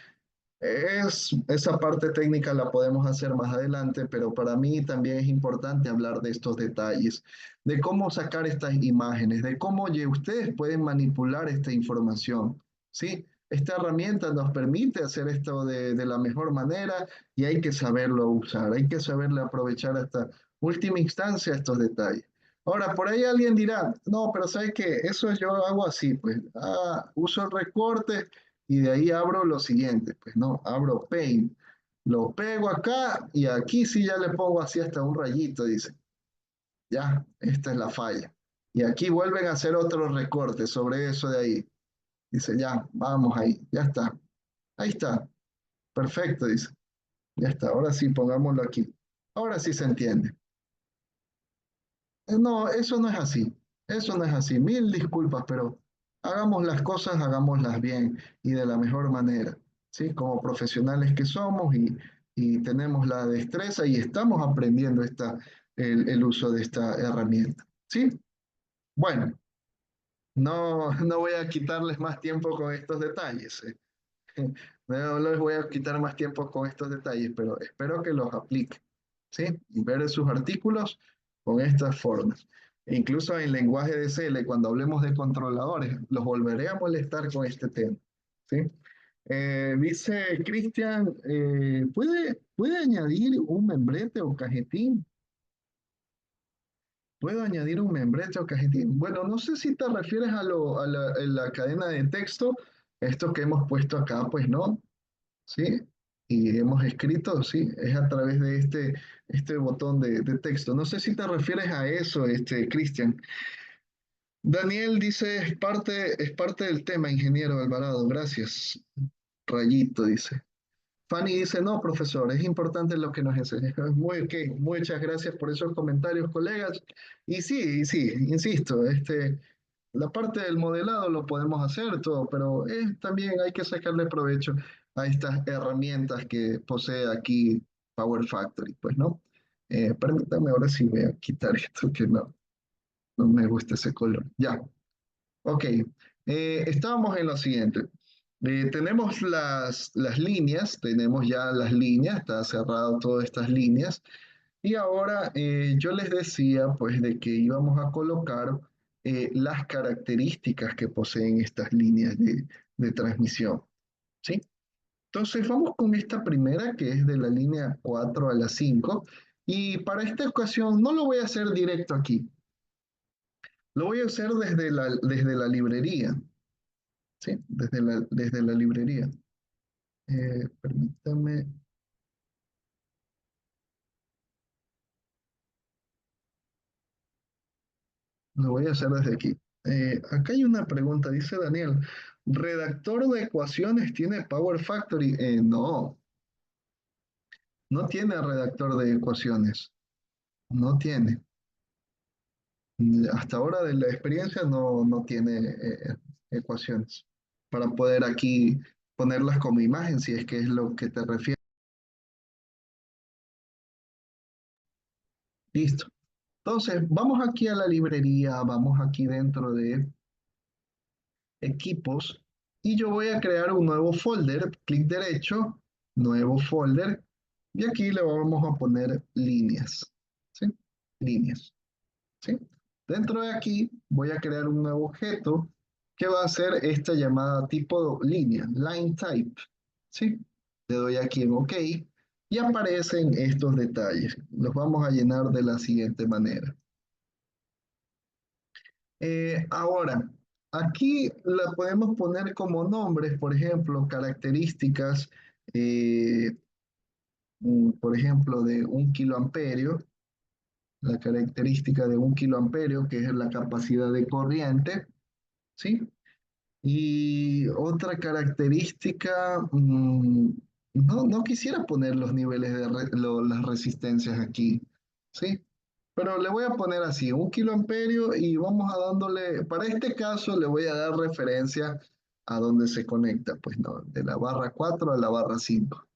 esa parte técnica la podemos hacer más adelante, pero para mí también es importante hablar de estos detalles, de cómo sacar estas imágenes, de cómo ustedes pueden manipular esta información, ¿sí? Esta herramienta nos permite hacer esto de la mejor manera y hay que saberlo usar, hay que saberle aprovechar hasta última instancia estos detalles. Ahora, por ahí alguien dirá, no, pero ¿sabes qué? Eso yo hago así, pues, uso el recorte y de ahí abro lo siguiente, pues no, abro Paint, lo pego acá y aquí sí ya le pongo así hasta un rayito, dice, ya, esta es la falla. Y aquí vuelven a hacer otro recorte sobre eso de ahí. Dice, ya, vamos ahí, ya está. Ahí está, perfecto, dice. Ya está, ahora sí, pongámoslo aquí. Ahora sí se entiende. No, eso no es así. Eso no es así. Mil disculpas, pero hagamos las cosas, hagámoslas bien y de la mejor manera, ¿sí? Como profesionales que somos y tenemos la destreza y estamos aprendiendo el uso de esta herramienta, ¿sí? Bueno, no voy a quitarles más tiempo con estos detalles. No les voy a quitar más tiempo con estos detalles, pero espero que los apliquen, ¿sí? Y ver sus artículos con estas formas. E incluso en lenguaje de CL, cuando hablemos de controladores, los volveré a molestar con este tema, ¿sí? Dice Cristian, ¿puede añadir un membrete o cajetín? ¿Puedo añadir un membrete o cajetín? Bueno, no sé si te refieres a la cadena de texto, esto que hemos puesto acá, pues no, ¿sí? Y hemos escrito, sí, es a través de este botón de texto. No sé si te refieres a eso, Cristian. Daniel dice, es parte del tema, ingeniero Alvarado, gracias. Rayito dice. Fanny dice, no, profesor, es importante lo que nos enseña. Muy, ok, muchas gracias por esos comentarios, colegas. Y sí, insisto, La parte del modelado lo podemos hacer todo, pero también hay que sacarle provecho a estas herramientas que posee aquí Power Factory, pues, ¿no? Permítame, ahora sí voy a quitar esto que no me gusta ese color. Ya, ok. Estábamos en lo siguiente. Tenemos las líneas, tenemos ya las líneas, está cerrado todas estas líneas. Y ahora yo les decía pues de que íbamos a colocar las características que poseen estas líneas de transmisión, ¿sí? Entonces vamos con esta primera que es de la línea 4 a la 5 y para esta ocasión no lo voy a hacer directo aquí, lo voy a hacer desde la librería, ¿sí? Desde la librería. Permítame, lo voy a hacer desde aquí. Acá hay una pregunta, dice Daniel, ¿redactor de ecuaciones tiene Power Factory? No, no tiene redactor de ecuaciones, no tiene. Hasta ahora de la experiencia no tiene ecuaciones para poder aquí ponerlas como imagen, si es que es lo que te refieres. Listo. Entonces, vamos aquí a la librería, vamos aquí dentro de equipos y yo voy a crear un nuevo folder, clic derecho, nuevo folder y aquí le vamos a poner líneas, ¿sí? Líneas, ¿sí? Dentro de aquí voy a crear un nuevo objeto que va a ser esta llamada tipo línea, line type, ¿sí? Le doy aquí en OK y aparecen estos detalles. Los vamos a llenar de la siguiente manera. Ahora, aquí la podemos poner como nombres, por ejemplo, características, eh, por ejemplo, de un kiloamperio, la característica de un kiloamperio, que es la capacidad de corriente, ¿sí? Y otra característica, no quisiera poner los niveles de las resistencias aquí, ¿sí? Pero le voy a poner así, un kiloamperio y vamos a dándole, para este caso le voy a dar referencia a donde se conecta, pues no, de la barra 4 a la barra 5,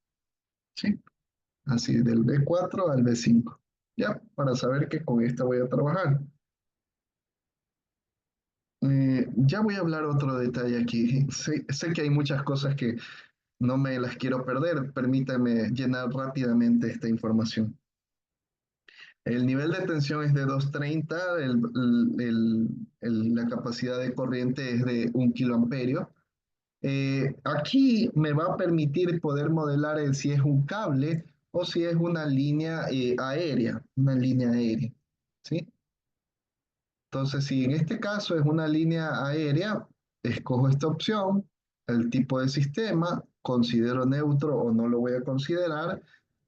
¿sí? Así, del B4 al B5, ya, para saber que con esta voy a trabajar. Ya voy a hablar otro detalle aquí. Sé que hay muchas cosas que no me las quiero perder. Permítame llenar rápidamente esta información. El nivel de tensión es de 230, la capacidad de corriente es de 1 kiloamperio. Aquí me va a permitir poder modelar si es un cable o si es una línea aérea, una línea aérea, ¿sí? Entonces, si en este caso es una línea aérea, escojo esta opción, el tipo de sistema, considero neutro o no lo voy a considerar,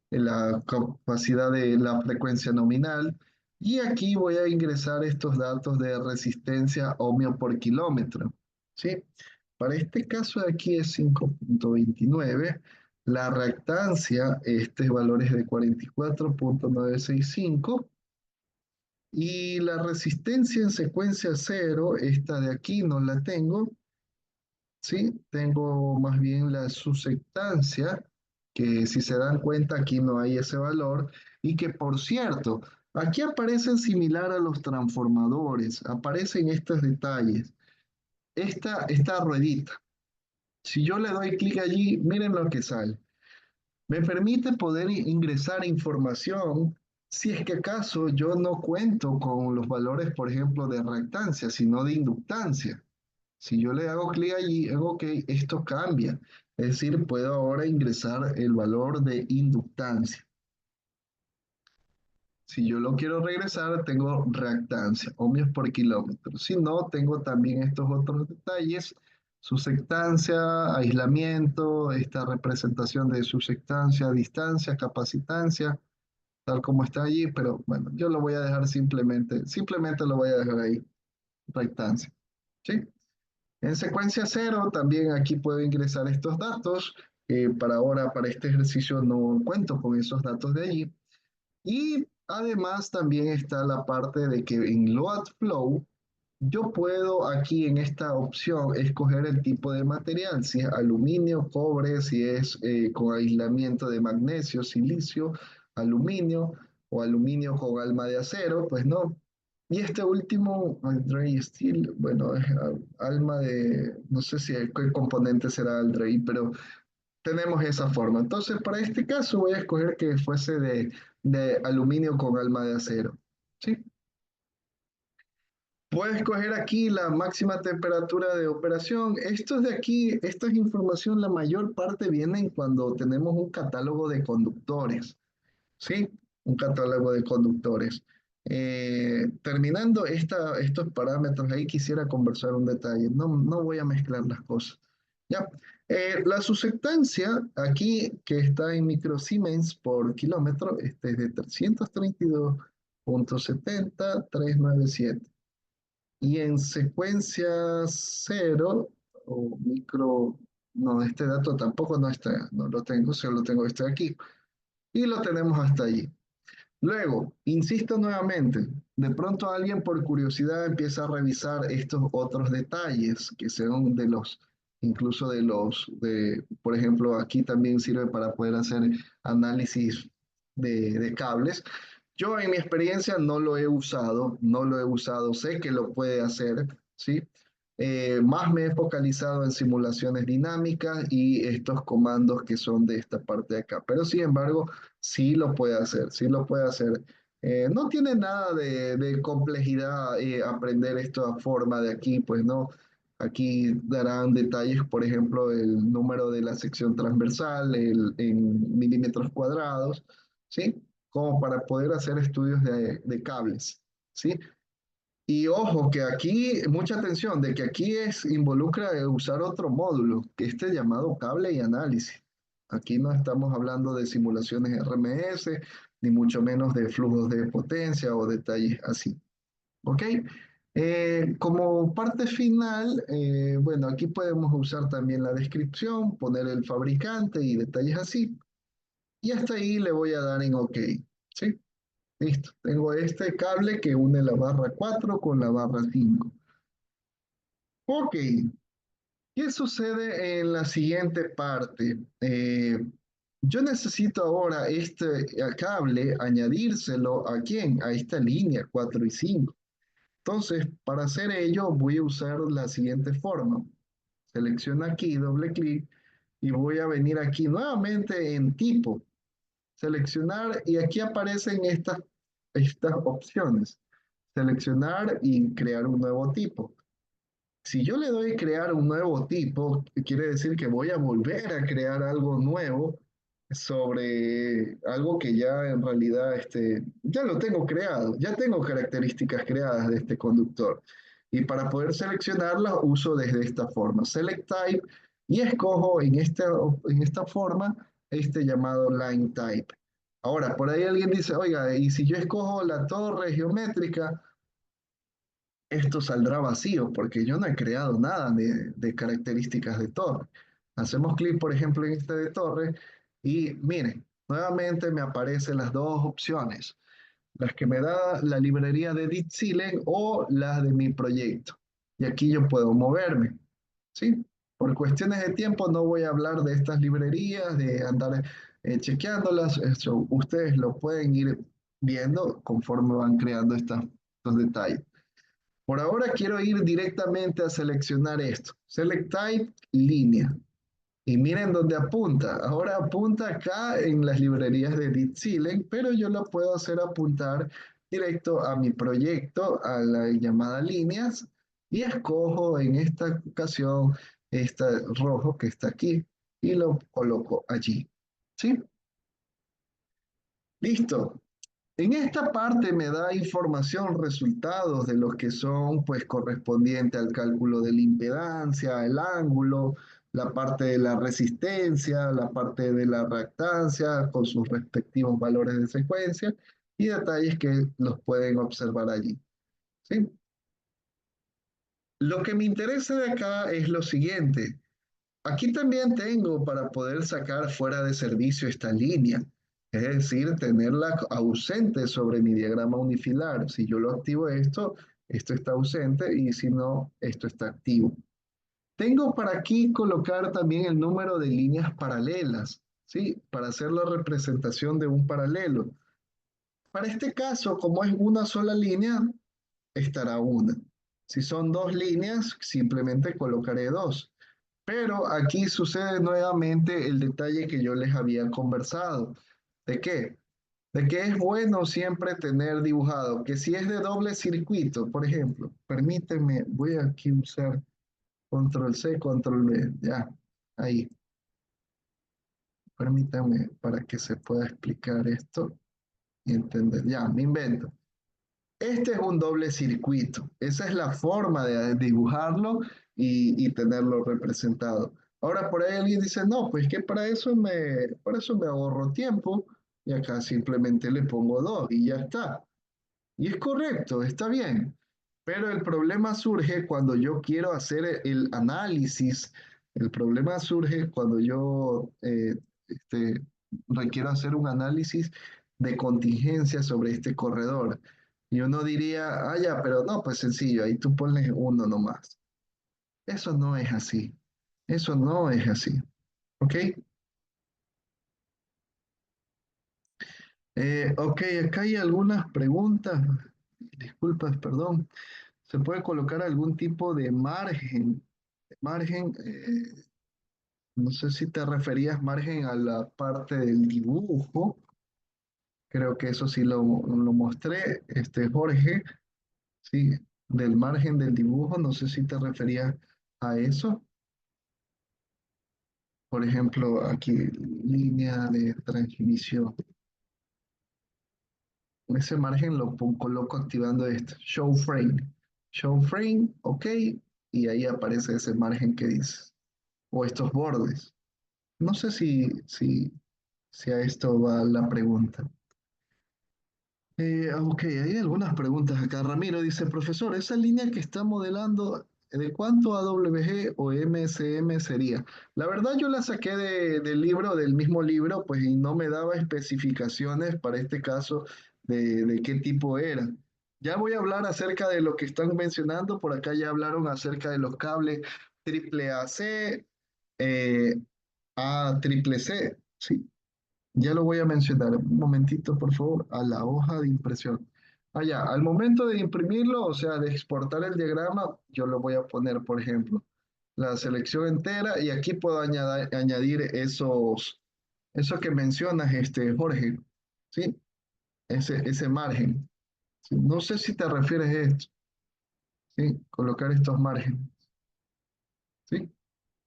la capacidad de la frecuencia nominal, y aquí voy a ingresar estos datos de resistencia ohmio por kilómetro, ¿sí? Para este caso de aquí es 5,29, la reactancia, este valor es de 44,965, y la resistencia en secuencia cero, esta de aquí no la tengo, ¿sí? Tengo más bien la susectancia, que si se dan cuenta aquí no hay ese valor, y que por cierto, aquí aparecen similar a los transformadores, aparecen estos detalles. Esta ruedita, si yo le doy clic allí, miren lo que sale. Me permite poder ingresar información si es que acaso yo no cuento con los valores, por ejemplo, de reactancia, sino de inductancia. Si yo le hago clic allí, hago que esto cambia. Es decir, puedo ahora ingresar el valor de inductancia. Si yo lo quiero regresar, tengo reactancia, ohmios por kilómetro. Si no, tengo también estos otros detalles, susectancia, aislamiento, esta representación de susectancia, distancia, capacitancia, tal como está allí, pero bueno, yo lo voy a dejar simplemente lo voy a dejar ahí, reactancia. ¿Sí? En secuencia cero, también aquí puedo ingresar estos datos. Para ahora, para este ejercicio, no cuento con esos datos de allí. Y además también está la parte de que en load flow Yo puedo aquí en esta opción escoger el tipo de material, si es aluminio, cobre, si es con aislamiento de magnesio, silicio, aluminio o aluminio con alma de acero, pues no. Y este último, Aldrey Steel, bueno, es alma de, no sé si qué componente será Aldrey, pero tenemos esa forma. Entonces, para este caso voy a escoger que fuese de aluminio con alma de acero. ¿Sí? Puedes coger aquí la máxima temperatura de operación. Estos de aquí, esta información, la mayor parte vienen cuando tenemos un catálogo de conductores, ¿sí? Un catálogo de conductores. Terminando estos parámetros, ahí quisiera conversar un detalle. No voy a mezclar las cosas. Ya. La susectancia aquí que está en microsiemens por kilómetro, este es de 332,70,397. Y en secuencia cero o micro, no, este dato tampoco no está, no lo tengo, solo tengo este aquí. Y lo tenemos hasta allí. Luego, insisto nuevamente, de pronto alguien por curiosidad empieza a revisar estos otros detalles que son de los, incluso por ejemplo, aquí también sirve para poder hacer análisis de cables. Yo en mi experiencia no lo he usado, no lo he usado, sé que lo puede hacer, ¿sí? Más me he focalizado en simulaciones dinámicas y estos comandos que son de esta parte de acá, pero sin embargo, sí lo puede hacer, sí lo puede hacer. No tiene nada de complejidad aprender esta forma de aquí, pues no. Aquí darán detalles, por ejemplo, el número de la sección transversal en milímetros cuadrados, ¿sí? Como para poder hacer estudios de cables, ¿sí? Y ojo, que aquí, mucha atención, de que aquí involucra usar otro módulo, que este llamado cable y análisis. Aquí no estamos hablando de simulaciones RMS, ni mucho menos de flujos de potencia o detalles así. ¿Ok? Como parte final, bueno, aquí podemos usar también la descripción, poner el fabricante y detalles así. Y hasta ahí le voy a dar en OK. ¿Sí? Listo. Tengo este cable que une la barra 4 con la barra 5. Ok. ¿Qué sucede en la siguiente parte? Yo necesito ahora este cable añadírselo ¿a quién? A esta línea 4 y 5. Entonces, para hacer ello, voy a usar la siguiente forma. Selecciono aquí, doble clic, y voy a venir aquí nuevamente en tipo, seleccionar, y aquí aparecen estas opciones. Seleccionar y crear un nuevo tipo. Si yo le doy crear un nuevo tipo, quiere decir que voy a volver a crear algo nuevo sobre algo que ya en realidad ya lo tengo creado, ya tengo características creadas de este conductor. Y para poder seleccionarlas uso desde esta forma, Select Type, y escojo en esta forma este llamado Line Type. Ahora, por ahí alguien dice, oiga, y si yo escojo la torre geométrica, esto saldrá vacío porque yo no he creado nada de características de torre. Hacemos clic, por ejemplo, en este de torre y miren, nuevamente me aparecen las dos opciones, las que me da la librería de DeepSeek o las de mi proyecto. Y aquí yo puedo moverme, ¿sí? Por cuestiones de tiempo no voy a hablar de estas librerías, de andar chequeándolas. Ustedes lo pueden ir viendo conforme van creando estos detalles. Por ahora quiero ir directamente a seleccionar esto. Select Type, línea. Y miren dónde apunta. Ahora apunta acá en las librerías de DeepSeek, pero yo lo puedo hacer apuntar directo a mi proyecto, a la llamada líneas, y escojo en esta ocasión este rojo que está aquí y lo coloco allí. ¿Sí? Listo. En esta parte me da información, resultados de los que son pues correspondiente al cálculo de la impedancia, el ángulo, la parte de la resistencia, la parte de la reactancia con sus respectivos valores de secuencia y detalles que los pueden observar allí. ¿Sí? Lo que me interesa de acá es lo siguiente. Aquí también tengo para poder sacar fuera de servicio esta línea, es decir, tenerla ausente sobre mi diagrama unifilar. Si yo lo activo esto, esto está ausente y si no, esto está activo. Tengo para aquí colocar también el número de líneas paralelas, ¿sí? Para hacer la representación de un paralelo. Para este caso, como es una sola línea, estará una. Si son dos líneas, simplemente colocaré dos. Pero aquí sucede nuevamente el detalle que yo les había conversado. ¿De qué? De que es bueno siempre tener dibujado, que si es de doble circuito, por ejemplo, permíteme, voy aquí a usar control C, control V, ya, ahí, permítame para que se pueda explicar esto y entender, ya, me invento. Este es un doble circuito. Esa es la forma de dibujarlo y tenerlo representado. Ahora por ahí alguien dice, no, pues que para eso me ahorro tiempo y acá simplemente le pongo dos y ya está. Y es correcto, está bien. Pero el problema surge cuando yo quiero hacer el análisis. El problema surge cuando yo requiero hacer un análisis de contingencia sobre este corredor. Y uno diría, ah, ya, pero no, pues sencillo, ahí tú pones uno nomás. Eso no es así. Eso no es así. ¿Ok? Ok, acá hay algunas preguntas. Disculpas, perdón. ¿Se puede colocar algún tipo de margen? Margen, no sé si te referías margen a la parte del dibujo. Creo que eso sí lo mostré, Jorge, sí, del margen del dibujo. No sé si te referías a eso. Por ejemplo, aquí, línea de transmisión. Ese margen coloco activando esto. Show frame. Show frame, ok. Y ahí aparece ese margen que dices. O estos bordes. No sé si a esto va la pregunta. Ok, hay algunas preguntas acá. Ramiro dice, profesor, esa línea que está modelando, ¿de cuánto AWG o MSM sería? La verdad yo la saqué del libro, del mismo libro, pues y no me daba especificaciones para este caso de qué tipo era. Ya voy a hablar acerca de lo que están mencionando. Por acá ya hablaron acerca de los cables triple AC, eh, A triple C. Sí, ya lo voy a mencionar. Un momentito, por favor, a la hoja de impresión. Allá, al momento de imprimirlo, o sea, de exportar el diagrama, yo lo voy a poner, por ejemplo, la selección entera y aquí puedo añadir eso que mencionas, Jorge, ¿sí? Ese margen. ¿Sí? No sé si te refieres a esto, ¿sí? Colocar estos márgenes, ¿sí?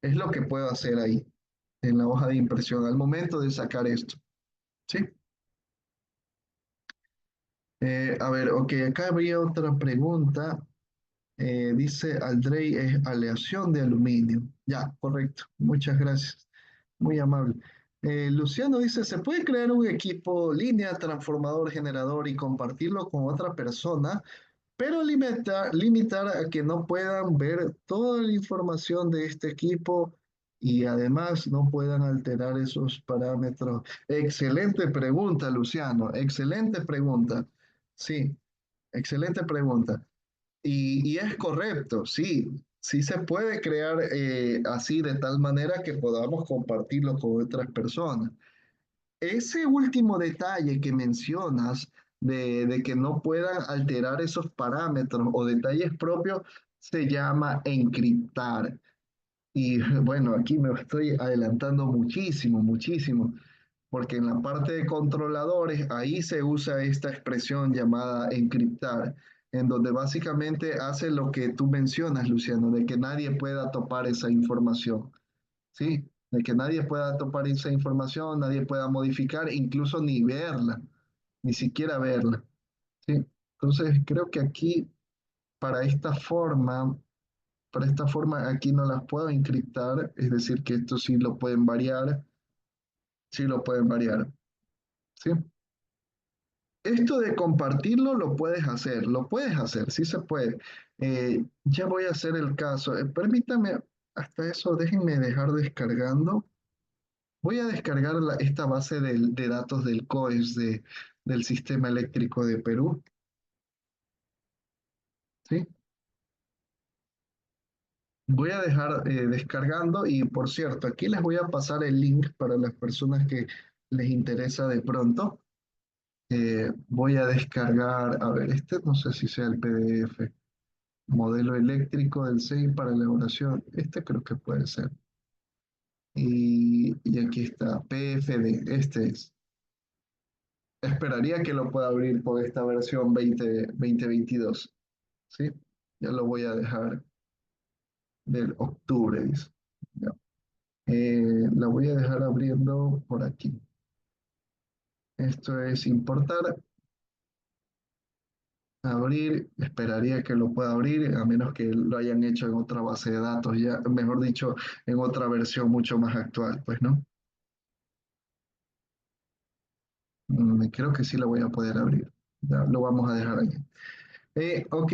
Es lo que puedo hacer ahí, en la hoja de impresión, al momento de sacar esto, ¿sí? A ver, ok, acá habría otra pregunta. Dice Aldrey, es aleación de aluminio. Ya, correcto. Muchas gracias. Muy amable. Luciano dice, ¿se puede crear un equipo línea, transformador, generador y compartirlo con otra persona, pero limitar a que no puedan ver toda la información de este equipo y además no puedan alterar esos parámetros? Excelente pregunta, Luciano. Excelente pregunta. Sí, excelente pregunta. Y es correcto, sí, sí se puede crear así de tal manera que podamos compartirlo con otras personas. Ese último detalle que mencionas de que no puedan alterar esos parámetros o detalles propios se llama encriptar. Y bueno, aquí me estoy adelantando muchísimo, muchísimo, porque en la parte de controladores, ahí se usa esta expresión llamada encriptar, en donde básicamente hace lo que tú mencionas, Luciano, de que nadie pueda topar esa información, ¿sí? De que nadie pueda topar esa información, nadie pueda modificar, incluso ni verla, ni siquiera verla, ¿sí? Entonces, creo que aquí, para esta forma, para esta forma, aquí no las puedo encriptar, es decir, que esto sí lo pueden variar, ¿sí? Esto de compartirlo lo puedes hacer, sí se puede. Ya voy a hacer el caso. Permítame, hasta eso, déjenme dejar descargando. Voy a descargar esta base de datos del COES del Sistema Eléctrico de Perú. ¿sí? Voy a dejar descargando y por cierto, aquí les voy a pasar el link para las personas que les interesa de pronto. Voy a descargar, a ver, este no sé si sea el PDF, modelo eléctrico del CEI para elaboración. Este creo que puede ser. Y aquí está, PFD, este es. Esperaría que lo pueda abrir por esta versión 2022, ¿sí? Ya lo voy a dejar del octubre, dice. Ya. La voy a dejar abriendo por aquí. Esto es importar, abrir, esperaría que lo pueda abrir, a menos que lo hayan hecho en otra base de datos, ya, mejor dicho, en otra versión mucho más actual, pues, ¿no? Creo que sí lo voy a poder abrir. Ya, lo vamos a dejar ahí. Ok,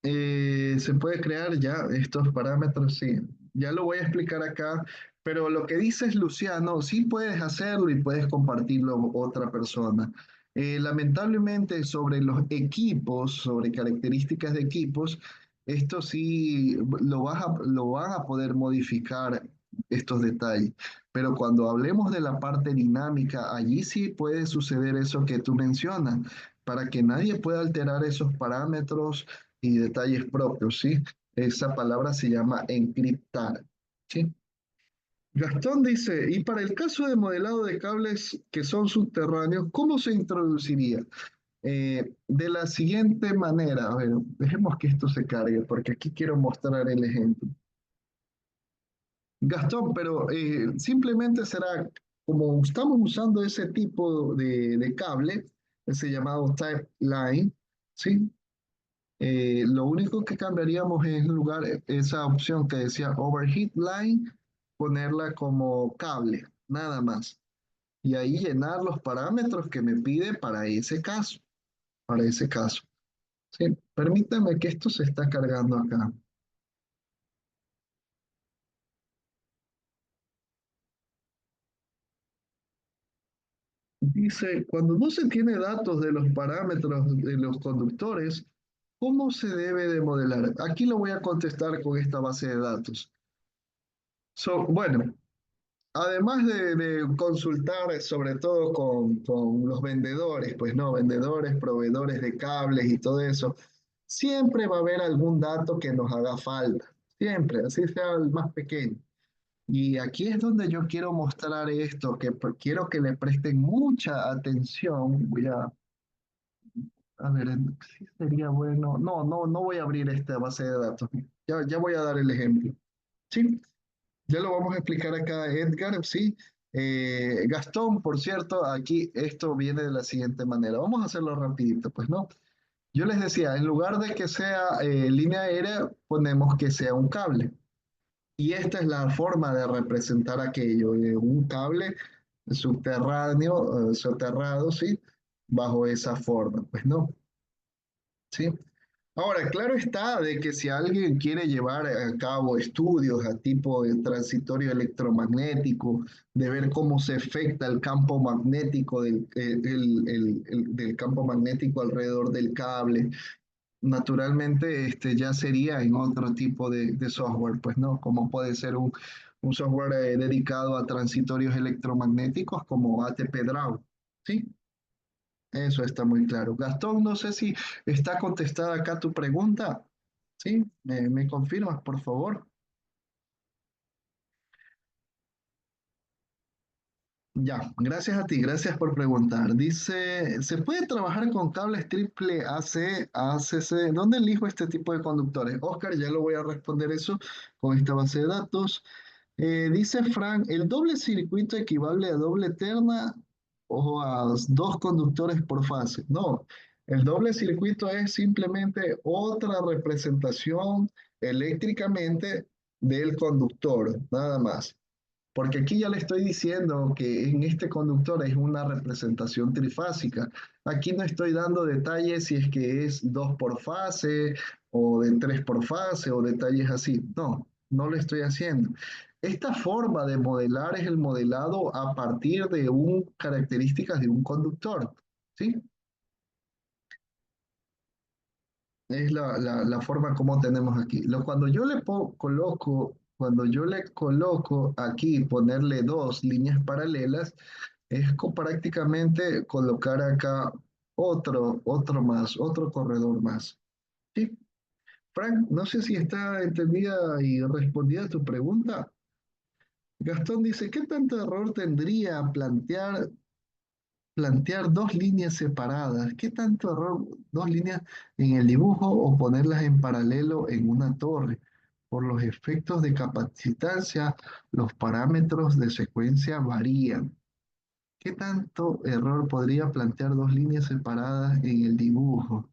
se puede crear ya estos parámetros, sí. Ya lo voy a explicar acá, pero lo que dices, Luciano, sí puedes hacerlo y puedes compartirlo con otra persona. Lamentablemente sobre los equipos, sobre características de equipos, esto sí lo van a poder modificar estos detalles. Pero cuando hablemos de la parte dinámica, allí sí puede suceder eso que tú mencionas, para que nadie pueda alterar esos parámetros y detalles propios, ¿sí? Esa palabra se llama encriptar, ¿sí? Gastón dice, y para el caso de modelado de cables que son subterráneos, ¿cómo se introduciría? De la siguiente manera, a ver, dejemos que esto se cargue, porque aquí quiero mostrar el ejemplo. Gastón, pero simplemente será, como estamos usando ese tipo de cable, ese llamado type line, ¿sí? Lo único que cambiaríamos es en lugar esa opción que decía overhead line, ponerla como cable, nada más. Y ahí llenar los parámetros que me pide para ese caso, para ese caso. Sí, permítame que esto se está cargando acá. Dice, cuando no se tiene datos de los parámetros de los conductores, ¿cómo se debe de modelar? Aquí lo voy a contestar con esta base de datos. Bueno, además de consultar sobre todo con los vendedores, pues no, vendedores, proveedores de cables y todo eso, siempre va a haber algún dato que nos haga falta, siempre, así sea el más pequeño. Y aquí es donde yo quiero mostrar esto, que quiero que le presten mucha atención. A ver, sí sería bueno. No, no, no voy a abrir esta base de datos. Ya voy a dar el ejemplo. Sí, ya lo vamos a explicar acá, Edgar, sí. Gastón, por cierto, aquí esto viene de la siguiente manera. Vamos a hacerlo rapidito, pues, ¿no? Yo les decía, en lugar de que sea línea aérea, ponemos que sea un cable. Y esta es la forma de representar aquello, un cable subterráneo, soterrado, ¿sí? Bajo esa forma, pues, ¿no? ¿Sí? Ahora, claro está de que si alguien quiere llevar a cabo estudios a tipo de transitorio electromagnético, de ver cómo se afecta el campo magnético del campo magnético alrededor del cable, naturalmente ya sería en otro tipo de software, pues no, como puede ser un software dedicado a transitorios electromagnéticos como ATP Draw, ¿sí? Eso está muy claro. Gastón, no sé si está contestada acá tu pregunta. ¿Sí? ¿Me confirmas, por favor? Ya, gracias a ti, gracias por preguntar. Dice, ¿se puede trabajar con cables triple AC, ACC? ¿Dónde elijo este tipo de conductores? Oscar, ya lo voy a responder eso con esta base de datos. Dice Frank, ¿el doble circuito equivale a doble terna o a dos conductores por fase? No, el doble circuito es simplemente otra representación eléctricamente del conductor, nada más. Porque aquí ya le estoy diciendo que en este conductor es una representación trifásica. Aquí no estoy dando detalles si es que es dos por fase o de tres por fase o detalles así. No, no lo estoy haciendo. Esta forma de modelar es el modelado a partir de características de un conductor. ¿Sí? Es la forma como tenemos aquí. Cuando yo cuando yo le coloco aquí, ponerle dos líneas paralelas, es prácticamente colocar acá otro más, otro corredor más. ¿Sí? Frank, no sé si está entendida y respondida tu pregunta. Gastón dice, ¿qué tanto error tendría plantear dos líneas separadas? ¿Qué tanto error dos líneas en el dibujo o ponerlas en paralelo en una torre? Por los efectos de capacitancia, los parámetros de secuencia varían. ¿Qué tanto error podría plantear dos líneas separadas en el dibujo?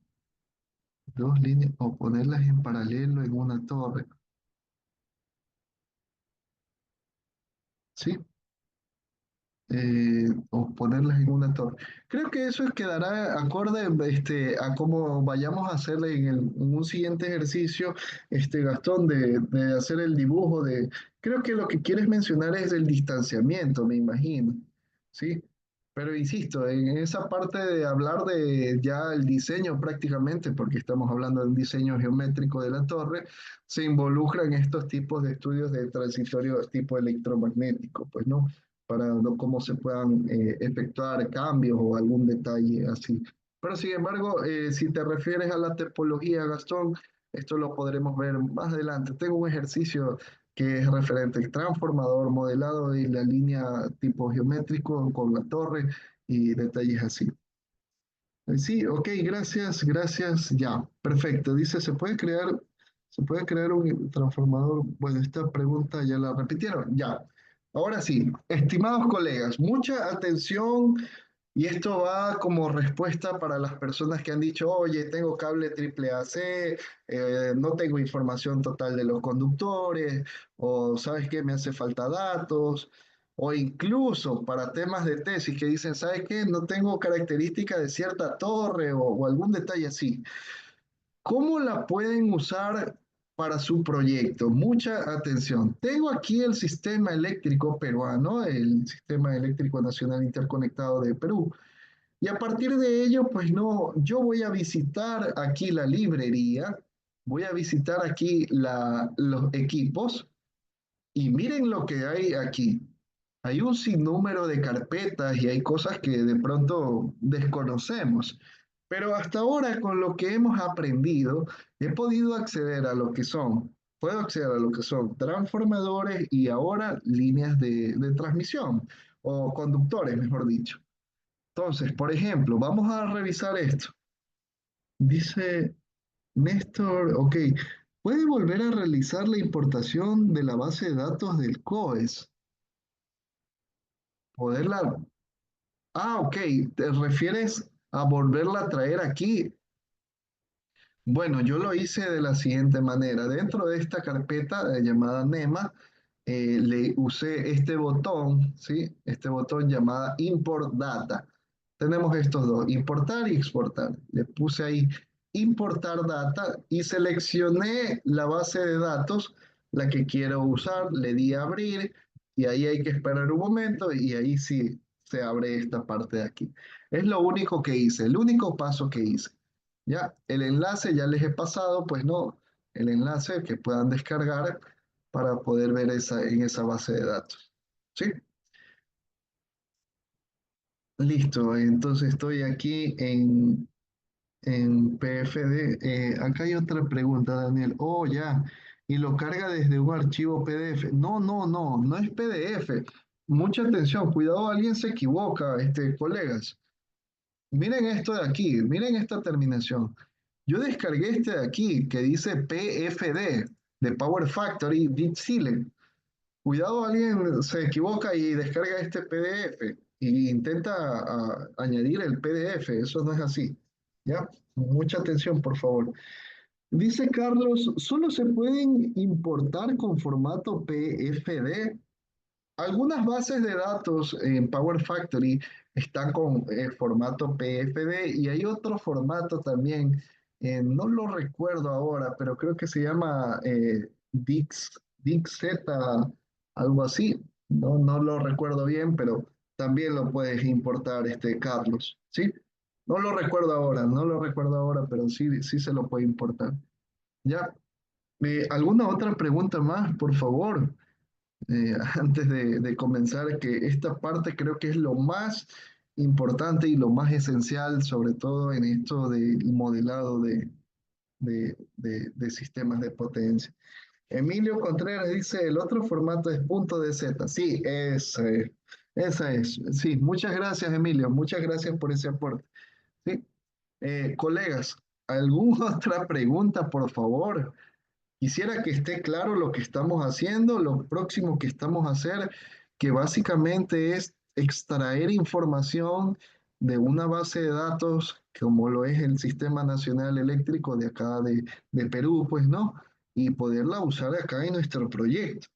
Dos líneas o ponerlas en paralelo en una torre. ¿Sí? O ponerlas en una torre. Creo que eso quedará acorde a cómo vayamos a hacer en un siguiente ejercicio, Gastón, de hacer el dibujo creo que lo que quieres mencionar es el distanciamiento, me imagino, ¿sí? Pero insisto, en esa parte de hablar de ya el diseño prácticamente, porque estamos hablando de un diseño geométrico de la torre, se involucran estos tipos de estudios de transitorio tipo electromagnético, pues, ¿no? Para cómo se puedan efectuar cambios o algún detalle así. Pero sin embargo, si te refieres a la topología, Gastón, esto lo podremos ver más adelante. Tengo un ejercicio que es referente al transformador modelado y la línea tipo geométrico con la torre y detalles así. Sí, ok, gracias, gracias. Ya, perfecto. Dice, se puede crear un transformador? Bueno, esta pregunta ya la repitieron. Ya. Ahora sí, estimados colegas, mucha atención y esto va como respuesta para las personas que han dicho, oye, tengo cable triple AC, no tengo información total de los conductores, o sabes qué, me hace falta datos, o incluso para temas de tesis que dicen, ¿sabes qué? No tengo características de cierta torre o algún detalle así. ¿Cómo la pueden usar para su proyecto? Mucha atención. Tengo aquí el sistema eléctrico peruano, el Sistema Eléctrico Nacional Interconectado de Perú. Y a partir de ello, pues no, yo voy a visitar aquí la librería, voy a visitar aquí los equipos y miren lo que hay aquí. Hay un sinnúmero de carpetas y hay cosas que de pronto desconocemos. Pero hasta ahora, con lo que hemos aprendido, he podido acceder a lo que son, puedo acceder a lo que son transformadores y ahora líneas de transmisión o conductores, mejor dicho. Entonces, por ejemplo, vamos a revisar esto. Dice Néstor, ok, puede volver a realizar la importación de la base de datos del COES. Poderla. Ah, ok, te refieres a volverla a traer aquí. Bueno, yo lo hice de la siguiente manera. Dentro de esta carpeta llamada NEMA, le usé este botón, ¿sí? Este botón llamada Import Data. Tenemos estos dos, importar y exportar. Le puse ahí importar data y seleccioné la base de datos, la que quiero usar, le di a abrir y ahí hay que esperar un momento y ahí sí se abre esta parte de aquí. Es lo único que hice, el único paso que hice. Ya, el enlace ya les he pasado, pues no, el enlace que puedan descargar para poder ver en esa base de datos. ¿Sí? Listo, entonces estoy aquí en PFD. Acá hay otra pregunta, Daniel. Oh, ya. Y lo carga desde un archivo PDF. No, no, no, no es PDF. Mucha atención, cuidado, alguien se equivoca, colegas. Miren esto de aquí, miren esta terminación. Yo descargué este de aquí que dice PFD de Power Factory Deep Silent. Cuidado, alguien se equivoca y descarga este PDF e intenta añadir el PDF. Eso no es así. ¿Ya? Mucha atención, por favor. Dice Carlos, ¿solo se pueden importar con formato PFD? Algunas bases de datos en Power Factory están con formato PFD y hay otro formato también, no lo recuerdo ahora, pero creo que se llama DixZ, algo así. No lo recuerdo bien, pero también lo puedes importar, Carlos, ¿sí? No lo recuerdo ahora, no lo recuerdo ahora, pero sí, sí se lo puede importar. Ya, ¿alguna otra pregunta más, por favor? Antes de comenzar, que esta parte creo que es lo más importante y lo más esencial, sobre todo en esto del modelado de sistemas de potencia. Emilio Contreras dice, el otro formato es punto de Z. Sí, esa es. Sí, muchas gracias, Emilio. Muchas gracias por ese aporte. Sí. Colegas, ¿alguna otra pregunta, por favor? Quisiera que esté claro lo que estamos haciendo, lo próximo que estamos a hacer, que básicamente es extraer información de una base de datos, como lo es el Sistema Nacional Eléctrico de acá de Perú, pues, ¿no? Y poderla usar acá en nuestro proyecto,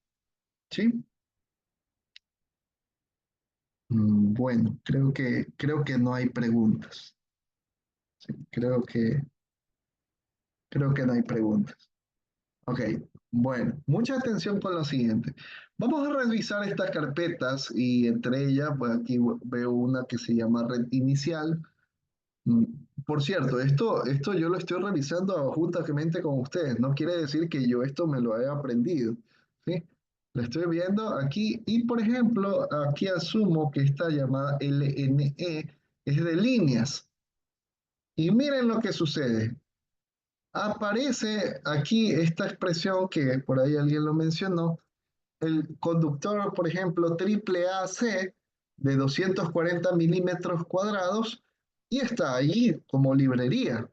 ¿sí? Bueno, creo que no hay preguntas. Sí, creo que no hay preguntas. Ok, bueno, mucha atención con lo siguiente. Vamos a revisar estas carpetas y entre ellas, pues aquí veo una que se llama red inicial. Mm, Por cierto, esto yo lo estoy revisando juntamente con ustedes. No quiere decir que yo esto me lo haya aprendido, ¿sí? Lo estoy viendo aquí y, por ejemplo, aquí asumo que esta llamada LNE es de líneas. Y miren lo que sucede. Aparece aquí esta expresión que por ahí alguien lo mencionó, el conductor, por ejemplo, triple AC de 240 milímetros cuadrados y está ahí como librería.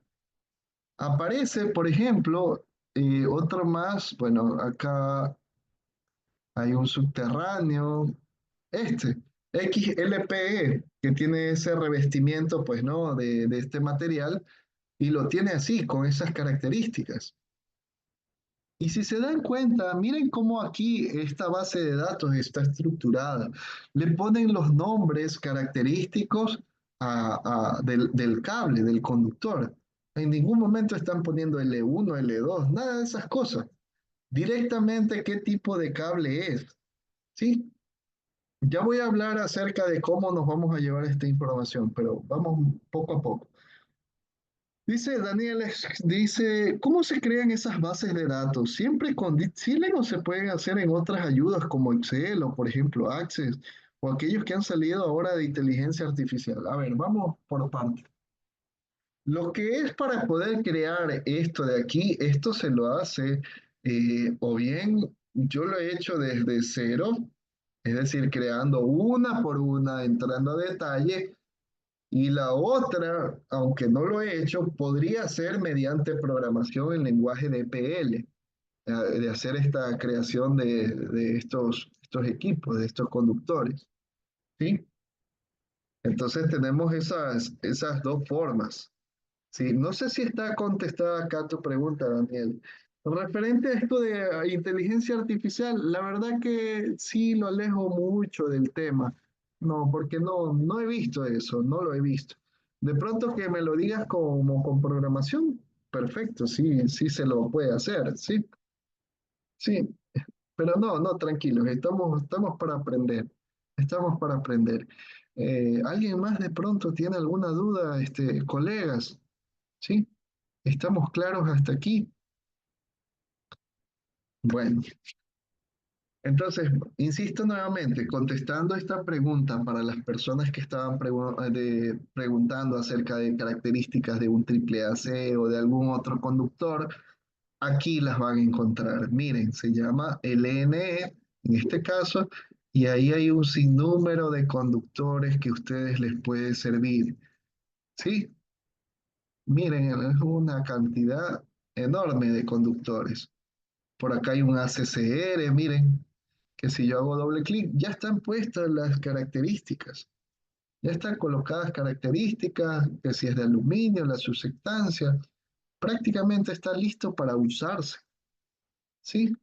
Aparece, por ejemplo, otro más, bueno, acá hay un subterráneo, este, XLPE, que tiene ese revestimiento, pues, ¿no? De este material y lo tiene así, con esas características. Y si se dan cuenta, miren cómo aquí esta base de datos está estructurada. Le ponen los nombres característicos del cable, del conductor. En ningún momento están poniendo L1, L2, nada de esas cosas. Directamente qué tipo de cable es. ¿Sí? Ya voy a hablar acerca de cómo nos vamos a llevar esta información, pero vamos poco a poco. Dice Daniel, dice, ¿cómo se crean esas bases de datos? ¿Siempre con Discipline o se pueden hacer en otras ayudas como Excel o, por ejemplo, Access o aquellos que han salido ahora de inteligencia artificial? A ver, vamos por partes. Lo que es para poder crear esto de aquí, esto se lo hace, o bien yo lo he hecho desde cero, es decir, creando una por una, entrando a detalle, y la otra, aunque no lo he hecho, podría ser mediante programación en lenguaje de PL, de hacer esta creación de estos equipos, de estos conductores, ¿sí? Entonces tenemos esas dos formas, ¿sí? No sé si está contestada acá tu pregunta, Daniel. Referente a esto de inteligencia artificial, la verdad que sí lo alejo mucho del tema. No, porque no he visto eso, no lo he visto. De pronto que me lo digas como con programación, perfecto, sí, sí se lo puede hacer, sí, sí, pero no, tranquilos, estamos para aprender, estamos para aprender. ¿Alguien más de pronto tiene alguna duda, colegas? ¿Sí? ¿Estamos claros hasta aquí? Bueno, entonces, insisto nuevamente, contestando esta pregunta para las personas que estaban preguntando acerca de características de un triple AC o de algún otro conductor, aquí las van a encontrar. Miren, se llama LNE en este caso, y ahí hay un sinnúmero de conductores que a ustedes les puede servir. ¿Sí? Miren, es una cantidad enorme de conductores. Por acá hay un ACCR, miren, que si yo hago doble clic, ya están puestas las características. Ya están colocadas características, que si es de aluminio, la susectancia, prácticamente está listo para usarse. ¿Sí?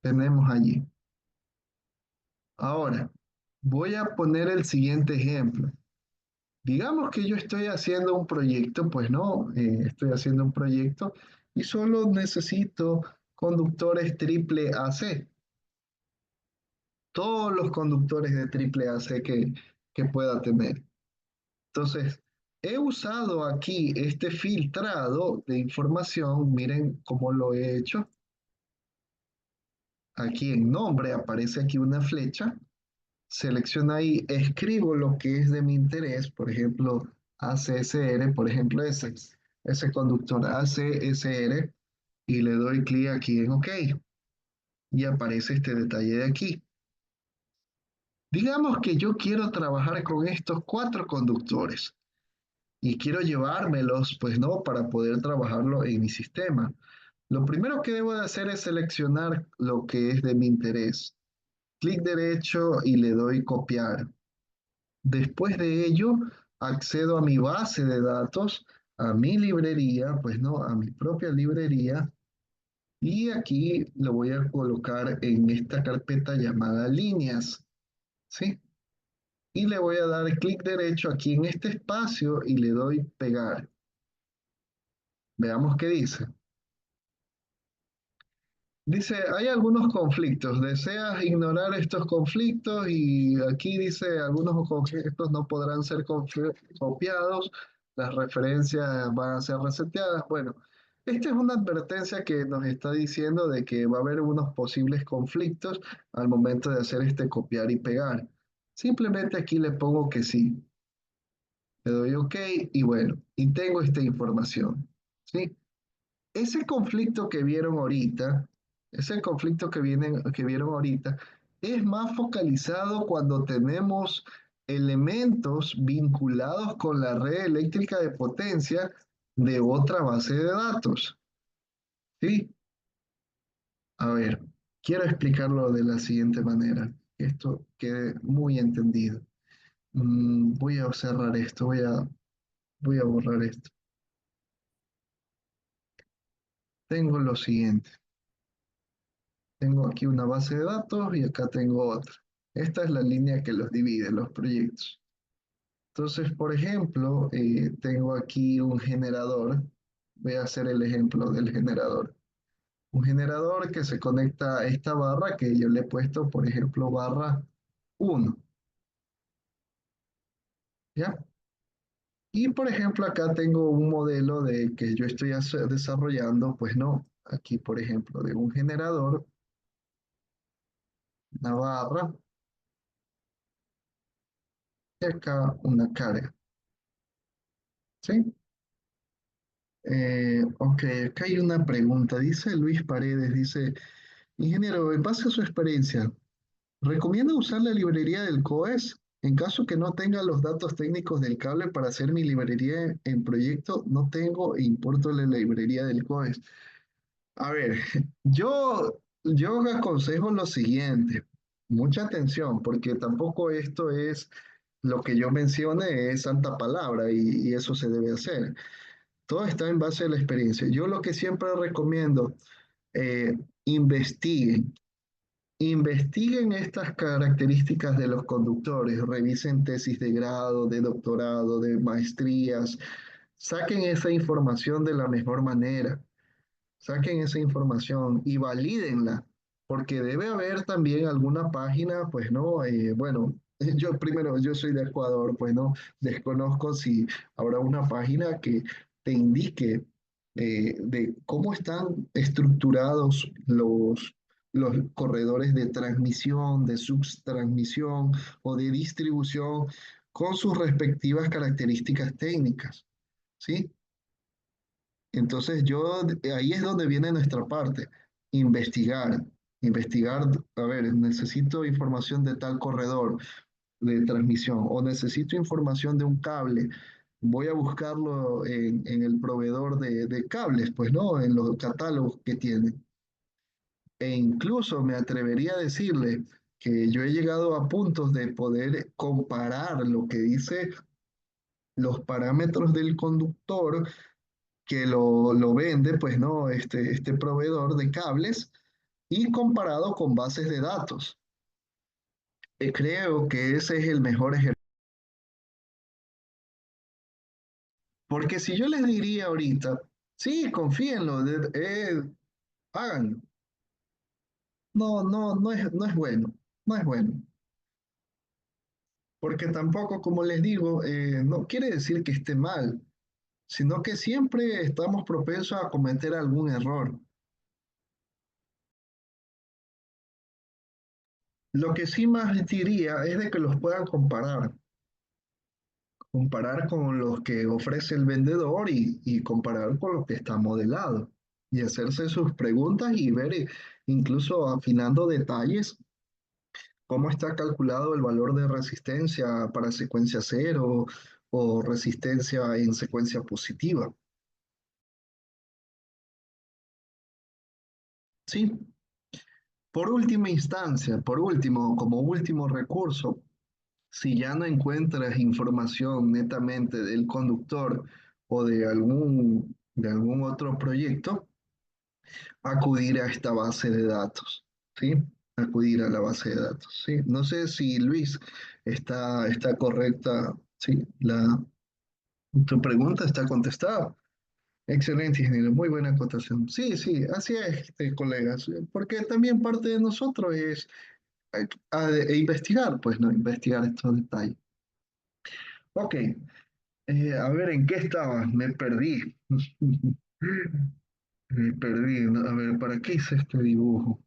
Tenemos allí. Ahora, voy a poner el siguiente ejemplo. Digamos que yo estoy haciendo un proyecto, pues no, estoy haciendo un proyecto y solo necesito conductores triple AC. Todos los conductores de triple AC que pueda tener. Entonces, he usado aquí este filtrado de información, miren cómo lo he hecho. Aquí en nombre aparece aquí una flecha, selecciono ahí, escribo lo que es de mi interés, por ejemplo, ACSR, por ejemplo, ese conductor ACSR, y le doy clic aquí en OK, y aparece este detalle de aquí. Digamos que yo quiero trabajar con estos cuatro conductores y quiero llevármelos, pues no, para poder trabajarlo en mi sistema. Lo primero que debo de hacer es seleccionar lo que es de mi interés. Clic derecho y le doy copiar. Después de ello, accedo a mi base de datos, a mi librería, pues no, a mi propia librería, y aquí lo voy a colocar en esta carpeta llamada líneas, ¿sí? Y le voy a dar clic derecho aquí en este espacio y le doy pegar. Veamos qué dice. Dice, hay algunos conflictos. ¿Deseas ignorar estos conflictos? Y aquí dice, algunos conflictos no podrán ser copiados, las referencias van a ser reseteadas. Bueno, esta es una advertencia que nos está diciendo de que va a haber unos posibles conflictos al momento de hacer este copiar y pegar. Simplemente aquí le pongo que sí. Le doy OK y bueno, y tengo esta información. ¿Sí? Ese conflicto que vieron ahorita, ese conflicto que vieron ahorita, es más focalizado cuando tenemos elementos vinculados con la red eléctrica de potencia de otra base de datos. ¿Sí? A ver, quiero explicarlo de la siguiente manera, que esto quede muy entendido. Voy a cerrar esto, voy a borrar esto. Tengo lo siguiente. Tengo aquí una base de datos y acá tengo otra. Esta es la línea que los divide, los proyectos. Entonces, por ejemplo, tengo aquí un generador. Voy a hacer el ejemplo del generador. Un generador que se conecta a esta barra que yo le he puesto, por ejemplo, barra 1. ¿Ya? Y por ejemplo, acá tengo un modelo de que yo estoy desarrollando, pues no, aquí por ejemplo, de un generador, una barra y acá una carga. ¿Sí? Ok, acá hay una pregunta. Dice Luis Paredes, dice, ingeniero, en base a su experiencia, ¿recomienda usar la librería del COES? En caso que no tenga los datos técnicos del cable para hacer mi librería en proyecto, no tengo e importo la librería del COES. A ver, yo aconsejo lo siguiente, mucha atención, porque tampoco esto es lo que yo mencione, es santa palabra y eso se debe hacer. Todo está en base a la experiencia. Yo lo que siempre recomiendo, eh, investiguen, investiguen estas características de los conductores, revisen tesis de grado, de doctorado, de maestrías, saquen esa información de la mejor manera. Saquen esa información y valídenla, porque debe haber también alguna página, pues no, bueno, yo primero, yo soy de Ecuador, pues no, desconozco si habrá una página que te indique de cómo están estructurados los corredores de transmisión, de subtransmisión o de distribución con sus respectivas características técnicas, ¿sí? Entonces ahí es donde viene nuestra parte, investigar, investigar, a ver, necesito información de tal corredor de transmisión o necesito información de un cable, voy a buscarlo en el proveedor de cables, pues no, en los catálogos que tienen. E incluso me atrevería a decirle que yo he llegado a puntos de poder comparar lo que dice los parámetros del conductor que lo vende, pues no, este proveedor de cables y comparado con bases de datos. Creo que ese es el mejor ejercicio. Porque si yo les diría ahorita, sí, confíenlo, háganlo. No, no, no es bueno, no es bueno. Porque tampoco, como les digo, no quiere decir que esté mal, sino que siempre estamos propensos a cometer algún error. Lo que sí más diría es de que los puedan comparar con los que ofrece el vendedor y comparar con lo que está modelado y hacerse sus preguntas y ver, incluso afinando detalles, cómo está calculado el valor de resistencia para secuencia cero o resistencia en secuencia positiva. Sí, por última instancia, por último, como último recurso, si ya no encuentras información netamente del conductor o de algún otro proyecto, acudir a esta base de datos, ¿sí? Acudir a la base de datos, ¿sí? No sé si Luis está correcta, ¿sí? Tu pregunta está contestada. Excelente, ingeniero, muy buena acotación. Sí, sí, así es, colegas, porque también parte de nosotros es investigar, pues, ¿no? Investigar estos detalles. Ok, a ver, ¿en qué estaba? Me perdí. Me perdí. ¿No? A ver, ¿para qué hice este dibujo?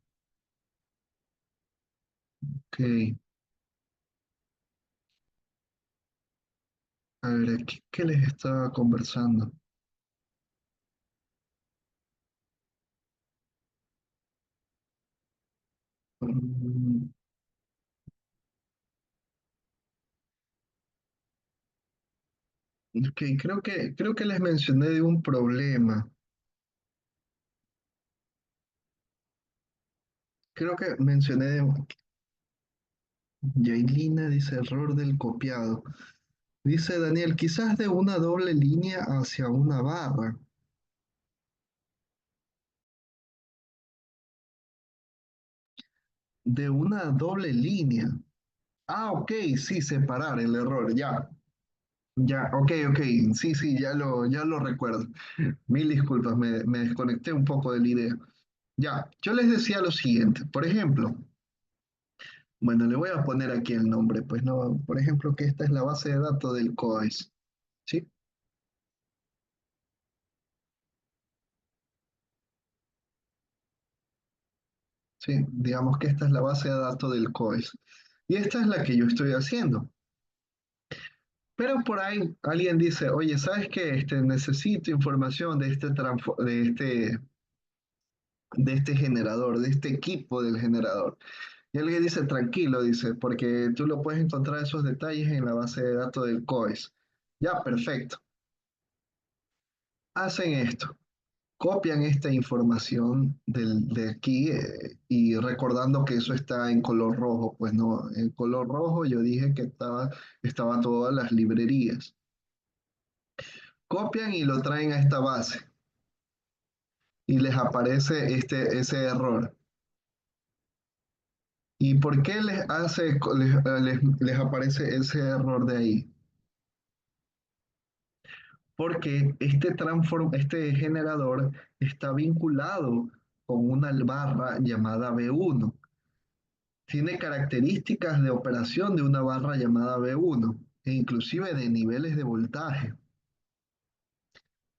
Ok, a ver, aquí, ¿qué les estaba conversando? Mm, ok, creo que les mencioné de un problema. Creo que mencioné de... Yailina dice error del copiado. Dice Daniel, quizás de una doble línea hacia una barra. De una doble línea. Ah, ok, sí, separar el error, ya. Ya, ok, ok, sí, sí, ya lo recuerdo. Mil disculpas, me desconecté un poco de la idea. Ya, yo les decía lo siguiente, por ejemplo, bueno, le voy a poner aquí el nombre, pues no, por ejemplo, que esta es la base de datos del COES, ¿sí? Sí, digamos que esta es la base de datos del COES. Y esta es la que yo estoy haciendo. Pero por ahí alguien dice, oye, ¿sabes qué? Necesito información de este generador, de este equipo del generador. Y alguien dice, tranquilo, dice, porque tú lo puedes encontrar esos detalles en la base de datos del COES. Ya, perfecto. Hacen esto, copian esta información de aquí y recordando que eso está en color rojo, pues no, en color rojo yo dije que estaba todas las librerías. Copian y lo traen a esta base y les aparece ese error. ¿Y por qué les aparece ese error de ahí? Porque este generador está vinculado con una barra llamada B1. Tiene características de operación de una barra llamada B1 e inclusive de niveles de voltaje.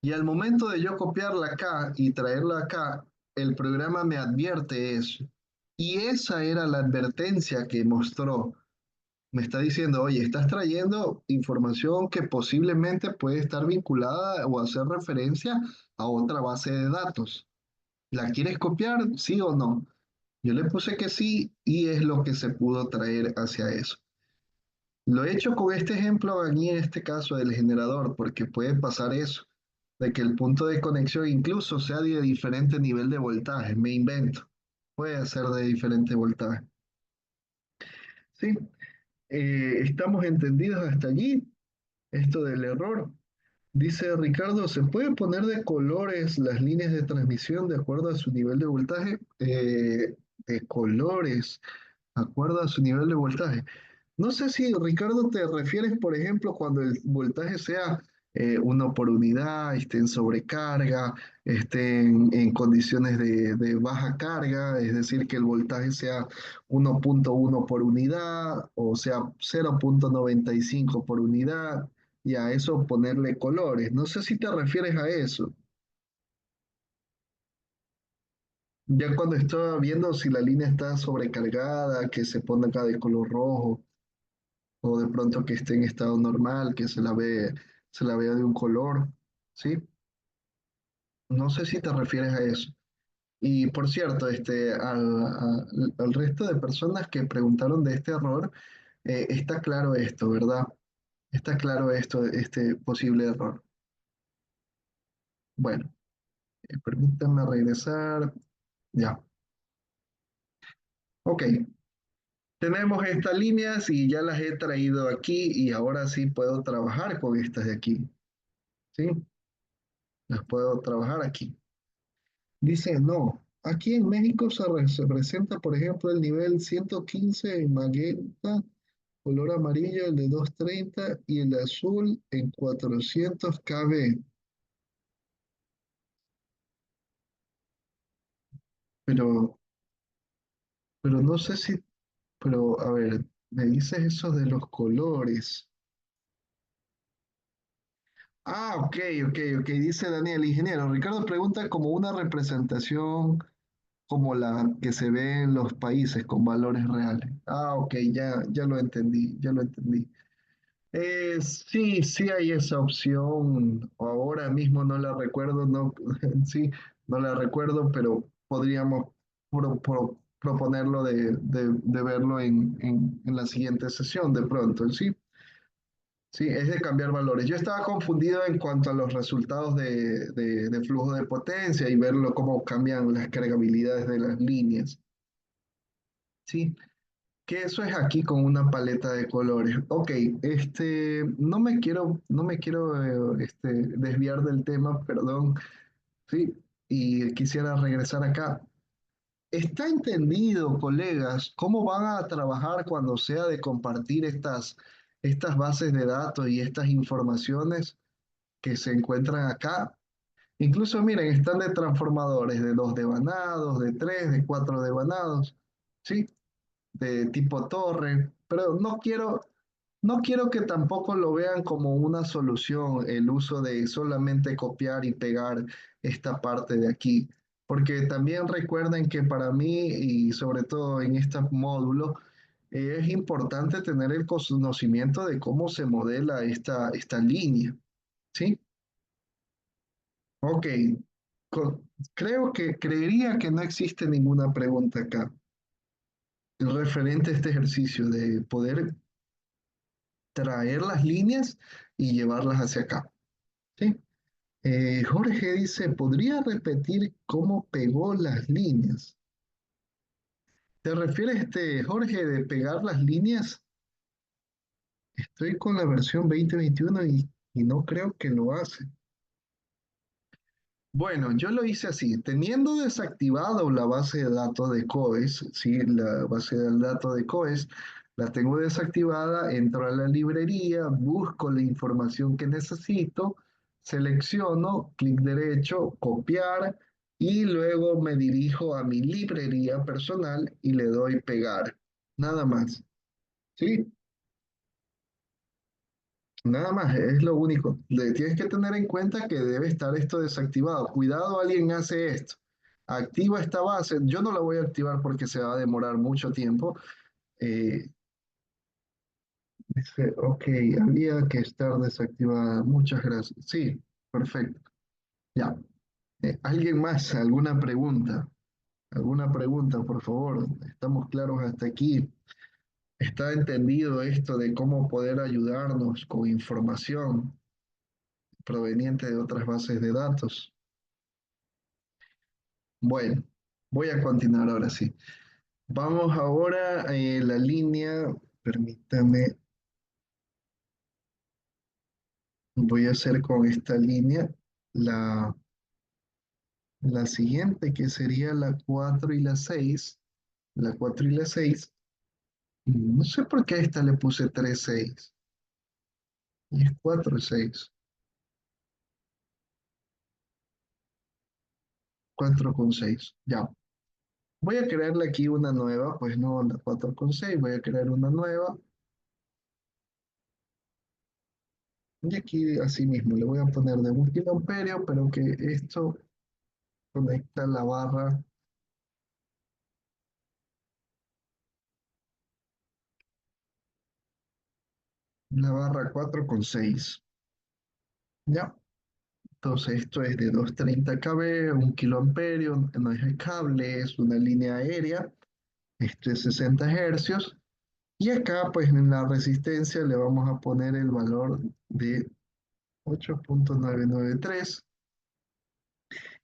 Y al momento de yo copiarla acá y traerla acá, el programa me advierte eso. Y esa era la advertencia que mostró. Me está diciendo, oye, estás trayendo información que posiblemente puede estar vinculada o hacer referencia a otra base de datos. ¿La quieres copiar? ¿Sí o no? Yo le puse que sí y es lo que se pudo traer hacia eso. Lo he hecho con este ejemplo aquí en este caso del generador, porque puede pasar eso, de que el punto de conexión incluso sea de diferente nivel de voltaje. Me invento. Puede ser de diferente voltaje. ¿Sí? ¿Estamos entendidos hasta allí? Esto del error. Dice Ricardo, ¿se puede poner de colores las líneas de transmisión de acuerdo a su nivel de voltaje? De colores, de acuerdo a su nivel de voltaje. No sé si, Ricardo, te refieres, por ejemplo, cuando el voltaje sea uno por unidad, esté en sobrecarga, esté en condiciones de baja carga, es decir, que el voltaje sea 1,1 por unidad o sea 0,95 por unidad, y a eso ponerle colores. No sé si te refieres a eso. Ya cuando estaba viendo si la línea está sobrecargada, que se ponga de color rojo, o de pronto que esté en estado normal, que se la vea de un color, ¿sí? No sé si te refieres a eso. Y por cierto, al resto de personas que preguntaron de este error, está claro esto, ¿verdad? Está claro esto, este posible error. Bueno, permítanme regresar. Ya, ok. Tenemos estas líneas y ya las he traído aquí y ahora sí puedo trabajar con estas de aquí, ¿sí? Las puedo trabajar aquí. Dice, no, aquí en México se presenta, por ejemplo, el nivel 115 en magenta, color amarillo, el de 230 y el azul en 400 kb. Pero, pero no sé si, pero a ver, me dices eso de los colores. Ah, ok, ok, ok, dice Daniel, ingeniero. Ricardo pregunta como una representación como la que se ve en los países con valores reales. Ah, ok, ya lo entendí, ya lo entendí. Sí, sí hay esa opción. Ahora mismo no la recuerdo, no, sí, no la recuerdo, pero podríamos proponerlo de verlo en la siguiente sesión de pronto, ¿sí? Sí, es de cambiar valores. Yo estaba confundido en cuanto a los resultados de flujo de potencia y verlo cómo cambian las cargabilidades de las líneas. Sí, que eso es aquí con una paleta de colores. Ok, no me quiero desviar del tema, perdón, sí, y quisiera regresar acá. ¿Está entendido, colegas, cómo van a trabajar cuando sea de compartir estas bases de datos y estas informaciones que se encuentran acá? Incluso miren, están de transformadores, de 2 devanados, de 3, de 4 devanados, ¿sí? De tipo torre, pero no quiero que tampoco lo vean como una solución el uso de solamente copiar y pegar esta parte de aquí, porque también recuerden que para mí y sobre todo en este módulo es importante tener el conocimiento de cómo se modela esta línea, ¿sí? Ok, creería que no existe ninguna pregunta acá referente a este ejercicio de poder traer las líneas y llevarlas hacia acá. ¿Sí? Jorge dice, ¿podría repetir cómo pegó las líneas? ¿Te refieres, Jorge, de pegar las líneas? Estoy con la versión 2021 y no creo que lo hace. Bueno, yo lo hice así, teniendo desactivado la base de datos de COES, ¿sí? La base de datos de COES, la tengo desactivada, entro a la librería, busco la información que necesito, selecciono, clic derecho, copiar y luego me dirijo a mi librería personal y le doy pegar. Nada más, ¿sí? Nada más, es lo único. Tienes que tener en cuenta que debe estar esto desactivado. Cuidado, alguien hace esto. Activa esta base. Yo no la voy a activar porque se va a demorar mucho tiempo. Eh, Dice, ok, había que estar desactivada. Muchas gracias. Sí, perfecto. Ya. ¿Alguien más? ¿Alguna pregunta? ¿Alguna pregunta, por favor? ¿Estamos claros hasta aquí? ¿Está entendido esto de cómo poder ayudarnos con información proveniente de otras bases de datos? Bueno, voy a continuar ahora sí. Vamos ahora a la línea, permítame, voy a hacer con esta línea la, la siguiente, que sería la 4 y la 6. La 4 y la 6. No sé por qué a esta le puse 3 6 y es 4 6. 4,6. Ya. Voy a crearle aquí una nueva, pues no la 4,6. Voy a crear una nueva. Y aquí así mismo le voy a poner de 1 kA, pero que esto conecta la barra 4,6. Ya. Entonces esto es de 230 kV, 1 kA, no es el cable, es una línea aérea. Esto es 60 hercios. Y acá, pues en la resistencia le vamos a poner el valor de 8,993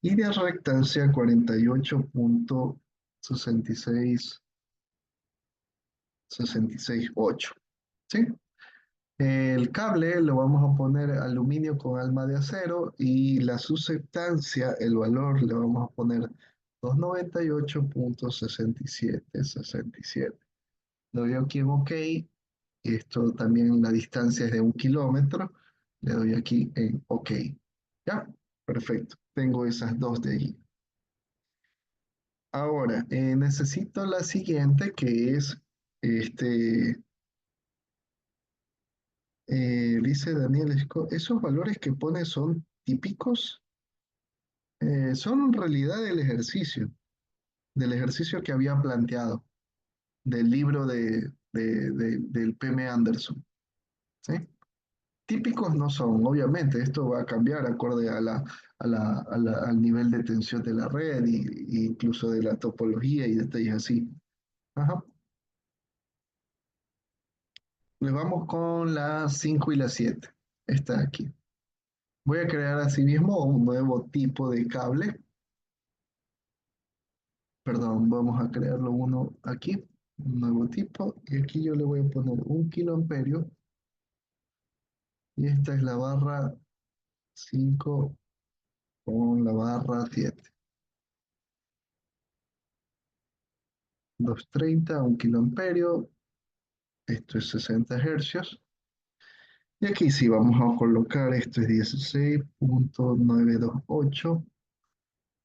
y de reactancia 48,6668. ¿Sí? El cable lo vamos a poner aluminio con alma de acero y la susceptancia, el valor le vamos a poner 298,6767. Lo doy aquí en OK. Esto también la distancia es de 1 km. Le doy aquí en OK. ¿Ya? Perfecto. Tengo esas dos de allí. Ahora, necesito la siguiente que es, este, dice Daniel Scott, esos valores que pone son típicos. Son en realidad del ejercicio que había planteado, del libro del PM Anderson. ¿Sí? Típicos no son, obviamente, esto va a cambiar acorde al nivel de tensión de la red y incluso de la topología y detalles así. Ajá. Le vamos con la 5 y la 7. Está aquí. Voy a crear asimismo un nuevo tipo de cable. Perdón, vamos a crearlo uno aquí, un nuevo tipo. Y aquí yo le voy a poner 1 kA. Y esta es la barra 5 con la barra 7. 230, 1 kA. Esto es 60 hercios. Y aquí sí vamos a colocar, esto es 16,928.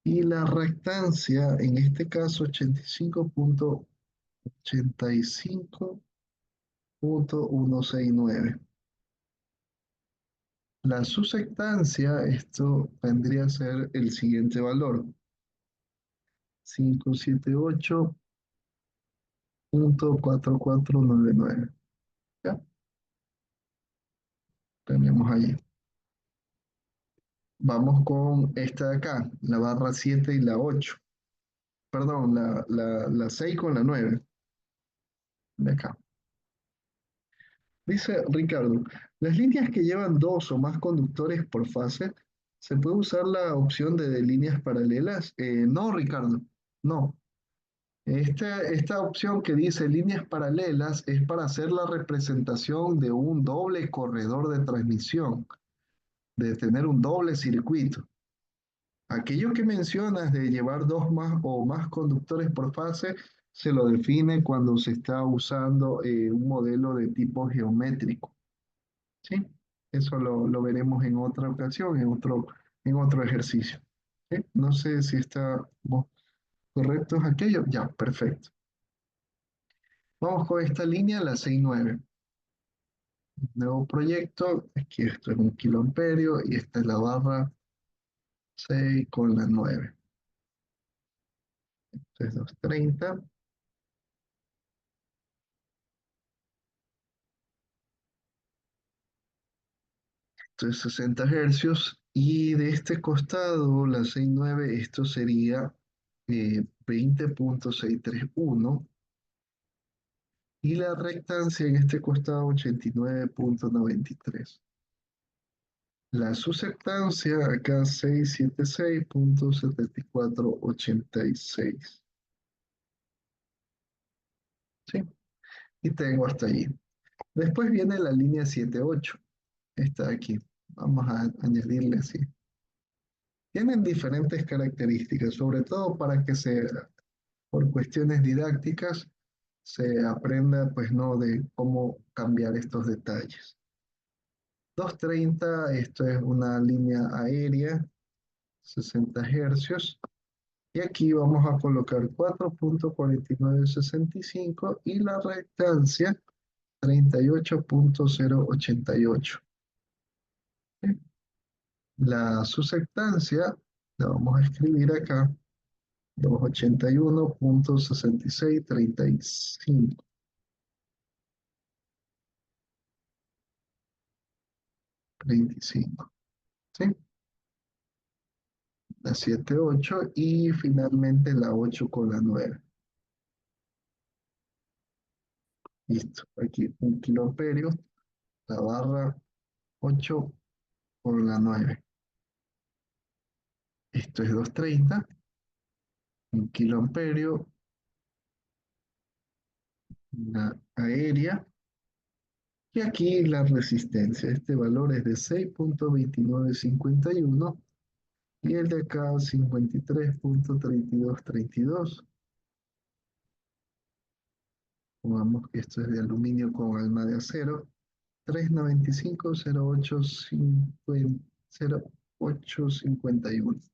Y la reactancia, en este caso, 85,85,169. La susectancia, esto vendría a ser el siguiente valor: 578,4499. ¿Ya? Tenemos allí. Vamos con esta de acá, la barra 7 y la 8. Perdón, la 6 con la 9. De acá. Dice Ricardo, las líneas que llevan dos o más conductores por fase, ¿se puede usar la opción de líneas paralelas? No, Ricardo, no. Esta opción que dice líneas paralelas es para hacer la representación de un doble corredor de transmisión, de tener un doble circuito. Aquello que mencionas de llevar dos más o más conductores por fase, se lo define cuando se está usando un modelo de tipo geométrico. ¿Sí? Eso lo veremos en otra ocasión, en otro ejercicio. ¿Sí? No sé si está correcto aquello. Ya, perfecto. Vamos con esta línea, la 6,9. Nuevo proyecto, aquí esto es 1 kA y esta es la barra 6 con la 9. Esto es 230. Esto es 60 hercios. Y de este costado, la 6,9, esto sería 20,631. Y la reactancia en este costado 89,93. La susceptancia acá 676,7486. ¿Sí? Y tengo hasta allí. Después viene la línea 7,8. Está aquí. Vamos a añadirle así. Tienen diferentes características, sobre todo para que por cuestiones didácticas, se aprenda, pues, ¿no? De cómo cambiar estos detalles. 230, esto es una línea aérea, 60 hercios. Y aquí vamos a colocar 4,4965 y la reactancia 38,088. ¿Sí? La susectancia la vamos a escribir acá, 281,6635. 35. ¿Sí? La 7 8 y finalmente la 8 con la 9. Listo. Aquí 1 kA, la barra 8 con la 9. Esto es 230, 1 kA, la aérea. Y aquí la resistencia. Este valor es de 6,2951 y el de acá 53,3232. Pongamos que esto es de aluminio con alma de acero. 395,0851.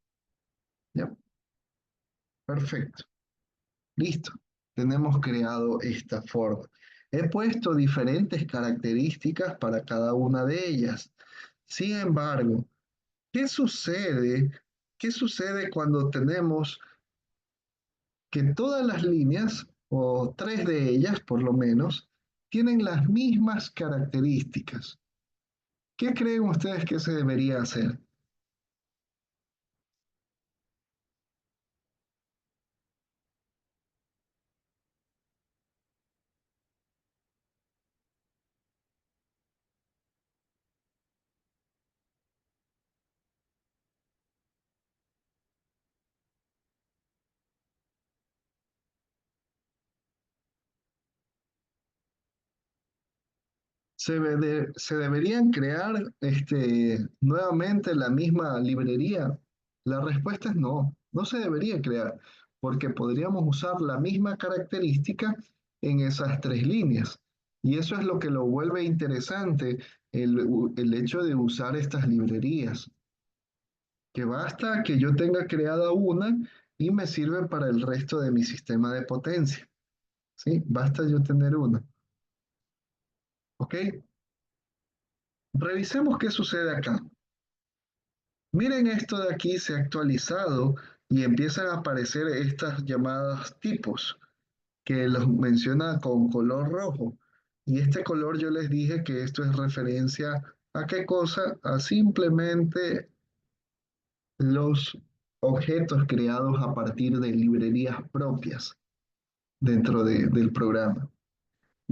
Ya, perfecto. Listo. Tenemos creado esta forma. He puesto diferentes características para cada una de ellas. Sin embargo, ¿qué sucede? ¿Qué sucede cuando tenemos que todas las líneas, o tres de ellas por lo menos, tienen las mismas características? ¿Qué creen ustedes que se debería hacer? Se deberían crear nuevamente la misma librería. La respuesta es no, no se debería crear, porque podríamos usar la misma característica en esas tres líneas. Y eso es lo que lo vuelve interesante, el hecho de usar estas librerías, que basta que yo tenga creada una y me sirve para el resto de mi sistema de potencia. ¿Sí? Basta yo tener una. ¿Ok? Revisemos qué sucede acá. Miren, esto de aquí se ha actualizado y empiezan a aparecer estas llamadas tipos que los menciona con color rojo. Y este color yo les dije que esto es referencia a qué cosa, a simplemente los objetos creados a partir de librerías propias dentro del programa.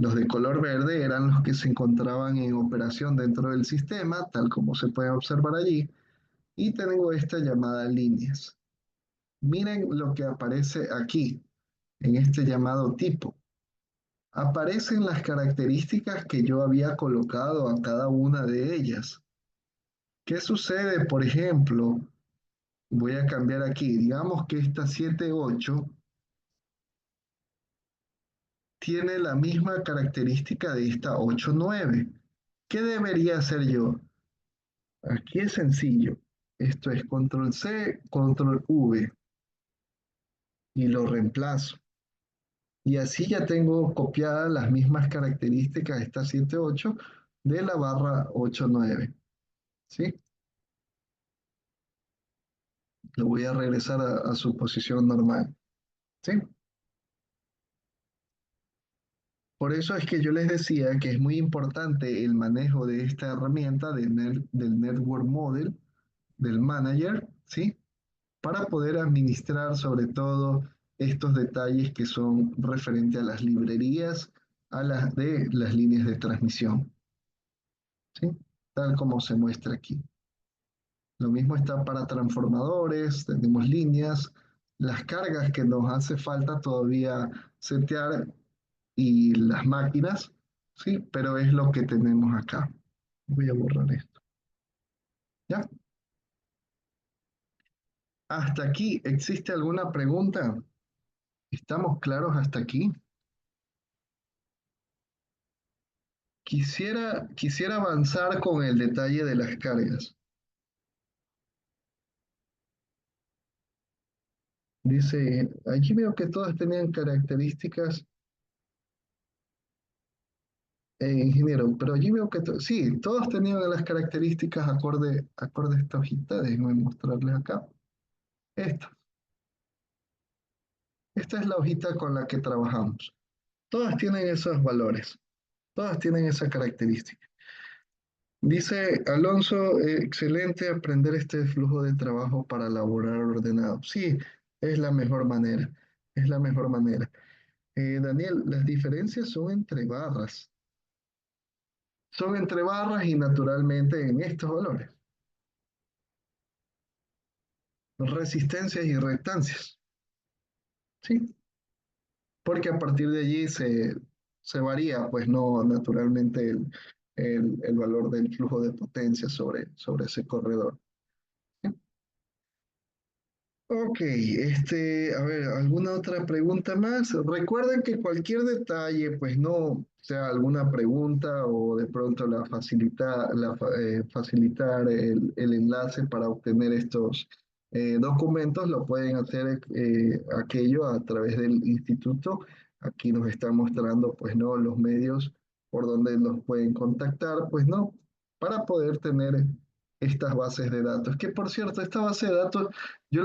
Los de color verde eran los que se encontraban en operación dentro del sistema, tal como se puede observar allí. Y tengo esta llamada líneas. Miren lo que aparece aquí, en este llamado tipo. Aparecen las características que yo había colocado a cada una de ellas. ¿Qué sucede? Por ejemplo, voy a cambiar aquí. Digamos que esta 7.8 tiene la misma característica de esta 8.9. ¿Qué debería hacer yo? Aquí es sencillo. Esto es control C, control V y lo reemplazo. Y así ya tengo copiadas las mismas características de esta 7.8 de la barra 8.9. ¿Sí? Lo voy a regresar a su posición normal. ¿Sí? Por eso es que yo les decía que es muy importante el manejo de esta herramienta del Network Model, del Manager, ¿sí? Para poder administrar sobre todo estos detalles que son referentes a las librerías, a las de las líneas de transmisión, ¿sí? Tal como se muestra aquí. Lo mismo está para transformadores, tenemos líneas, las cargas que nos hace falta todavía setear y las máquinas, ¿sí? Pero es lo que tenemos acá. Voy a borrar esto. ¿Ya? Hasta aquí, ¿existe alguna pregunta? ¿Estamos claros hasta aquí? Quisiera avanzar con el detalle de las cargas. Dice, allí veo que todas tenían características, ingeniero, pero allí veo que sí, todos tenían las características acorde a esta hojita. Déjenme mostrarles acá. Esta, esta es la hojita con la que trabajamos. Todas tienen esos valores, todas tienen esa característica. Dice Alonso, excelente aprender este flujo de trabajo para elaborar ordenado. Sí, es la mejor manera, es la mejor manera. Daniel, las diferencias son entre barras y naturalmente en estos valores, resistencias y reactancias, ¿sí? Porque a partir de allí se varía, pues no, naturalmente el valor del flujo de potencia sobre ese corredor. ¿Sí? Ok, a ver, ¿alguna otra pregunta más? Recuerden que cualquier detalle, pues no sea alguna pregunta o de pronto facilitar el enlace para obtener estos documentos, lo pueden hacer aquello a través del instituto. Aquí nos está mostrando, pues no, los medios por donde los pueden contactar, pues no, para poder tener estas bases de datos. Que por cierto, esta base de datos yo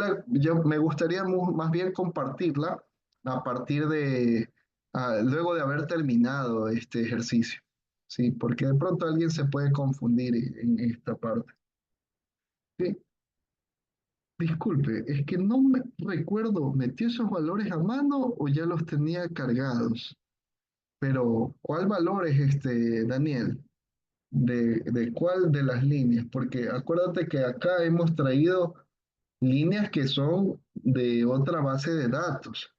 me gustaría más bien compartirla a partir luego de haber terminado este ejercicio, ¿sí? Porque de pronto alguien se puede confundir en esta parte. Sí, disculpe, es que no me recuerdo, ¿metió esos valores a mano o ya los tenía cargados? Pero, ¿cuál valor es Daniel? ¿De cuál de las líneas? Porque acuérdate que acá hemos traído líneas que son de otra base de datos,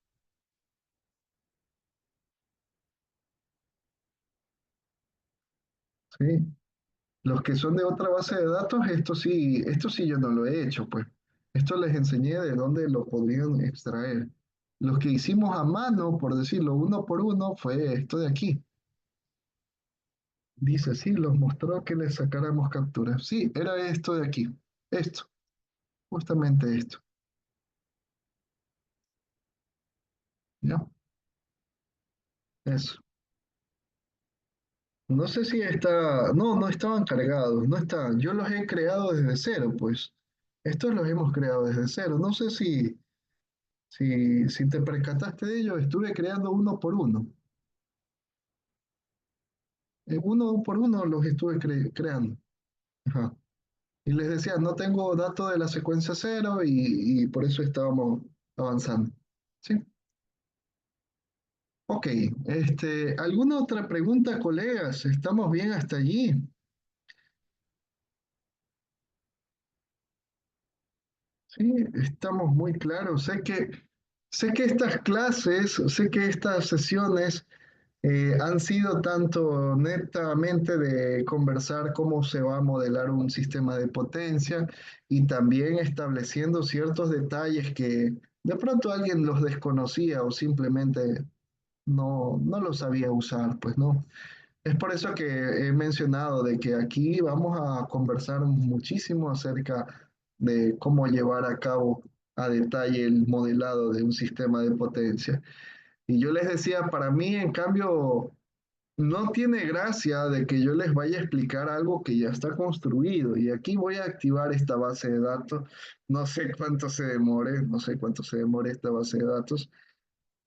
¿sí? Los que son de otra base de datos, esto sí yo no lo he hecho, pues. Esto les enseñé de dónde lo podrían extraer. Los que hicimos a mano, por decirlo uno por uno, fue esto de aquí. Dice, sí, los mostró que les sacáramos capturas. Sí, era esto de aquí. Esto, justamente esto. ¿Ya? Eso. No sé si está, no, no estaban cargados, no estaban. Yo los he creado desde cero, pues. Estos los hemos creado desde cero. No sé si te percataste de ello, estuve creando uno por uno. Uno por uno los estuve creando. Ajá. Y les decía, no tengo datos de la secuencia cero y por eso estábamos avanzando. ¿Sí? Ok. ¿Alguna otra pregunta, colegas? ¿Estamos bien hasta allí? Sí, estamos muy claros. Sé que estas clases, sé que estas sesiones han sido tanto netamente de conversar cómo se va a modelar un sistema de potencia y también estableciendo ciertos detalles que de pronto alguien los desconocía o simplemente no los sabía usar, pues no. Es por eso que he mencionado de que aquí vamos a conversar muchísimo acerca de cómo llevar a cabo a detalle el modelado de un sistema de potencia. Y yo les decía, para mí, en cambio, no tiene gracia de que yo les vaya a explicar algo que ya está construido. Y aquí voy a activar esta base de datos. No sé cuánto se demore, no sé cuánto se demore esta base de datos,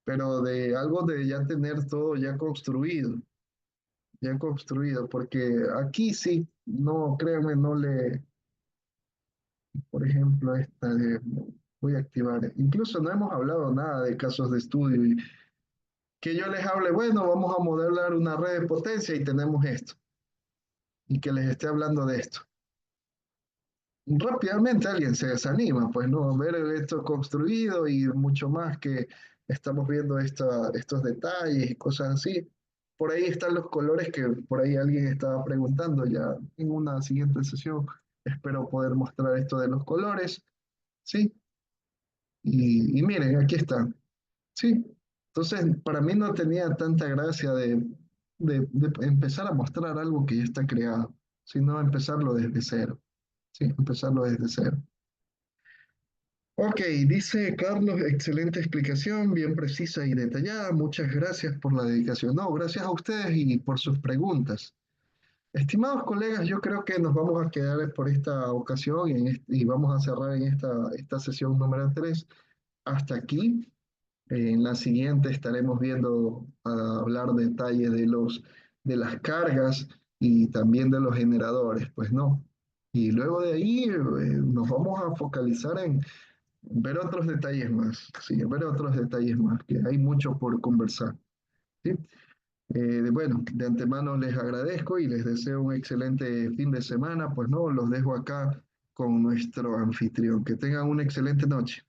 pero de algo de ya tener todo ya construido, porque aquí sí, no, créanme, no le, por ejemplo, voy a activar, incluso no hemos hablado nada de casos de estudio y que yo les hable, bueno, vamos a modelar una red de potencia y tenemos esto, y que les esté hablando de esto. Rápidamente alguien se desanima, pues no, ver esto construido y mucho más que estamos viendo estos detalles y cosas así. Por ahí están los colores que por ahí alguien estaba preguntando ya en una siguiente sesión. Espero poder mostrar esto de los colores, ¿sí? Y miren, aquí están, ¿sí? Entonces, para mí no tenía tanta gracia de empezar a mostrar algo que ya está creado, sino empezarlo desde cero, ¿sí? Empezarlo desde cero. Ok, dice Carlos, excelente explicación, bien precisa y detallada. Muchas gracias por la dedicación. No, gracias a ustedes y por sus preguntas. Estimados colegas, yo creo que nos vamos a quedar por esta ocasión y vamos a cerrar en esta sesión número 3 hasta aquí. En la siguiente estaremos viendo hablar detalles de las cargas y también de los generadores, pues no. Y luego de ahí nos vamos a focalizar en ver otros detalles más, sí, ver otros detalles más, que hay mucho por conversar, ¿sí? Bueno, de antemano les agradezco y les deseo un excelente fin de semana, pues no, los dejo acá con nuestro anfitrión. Que tengan una excelente noche.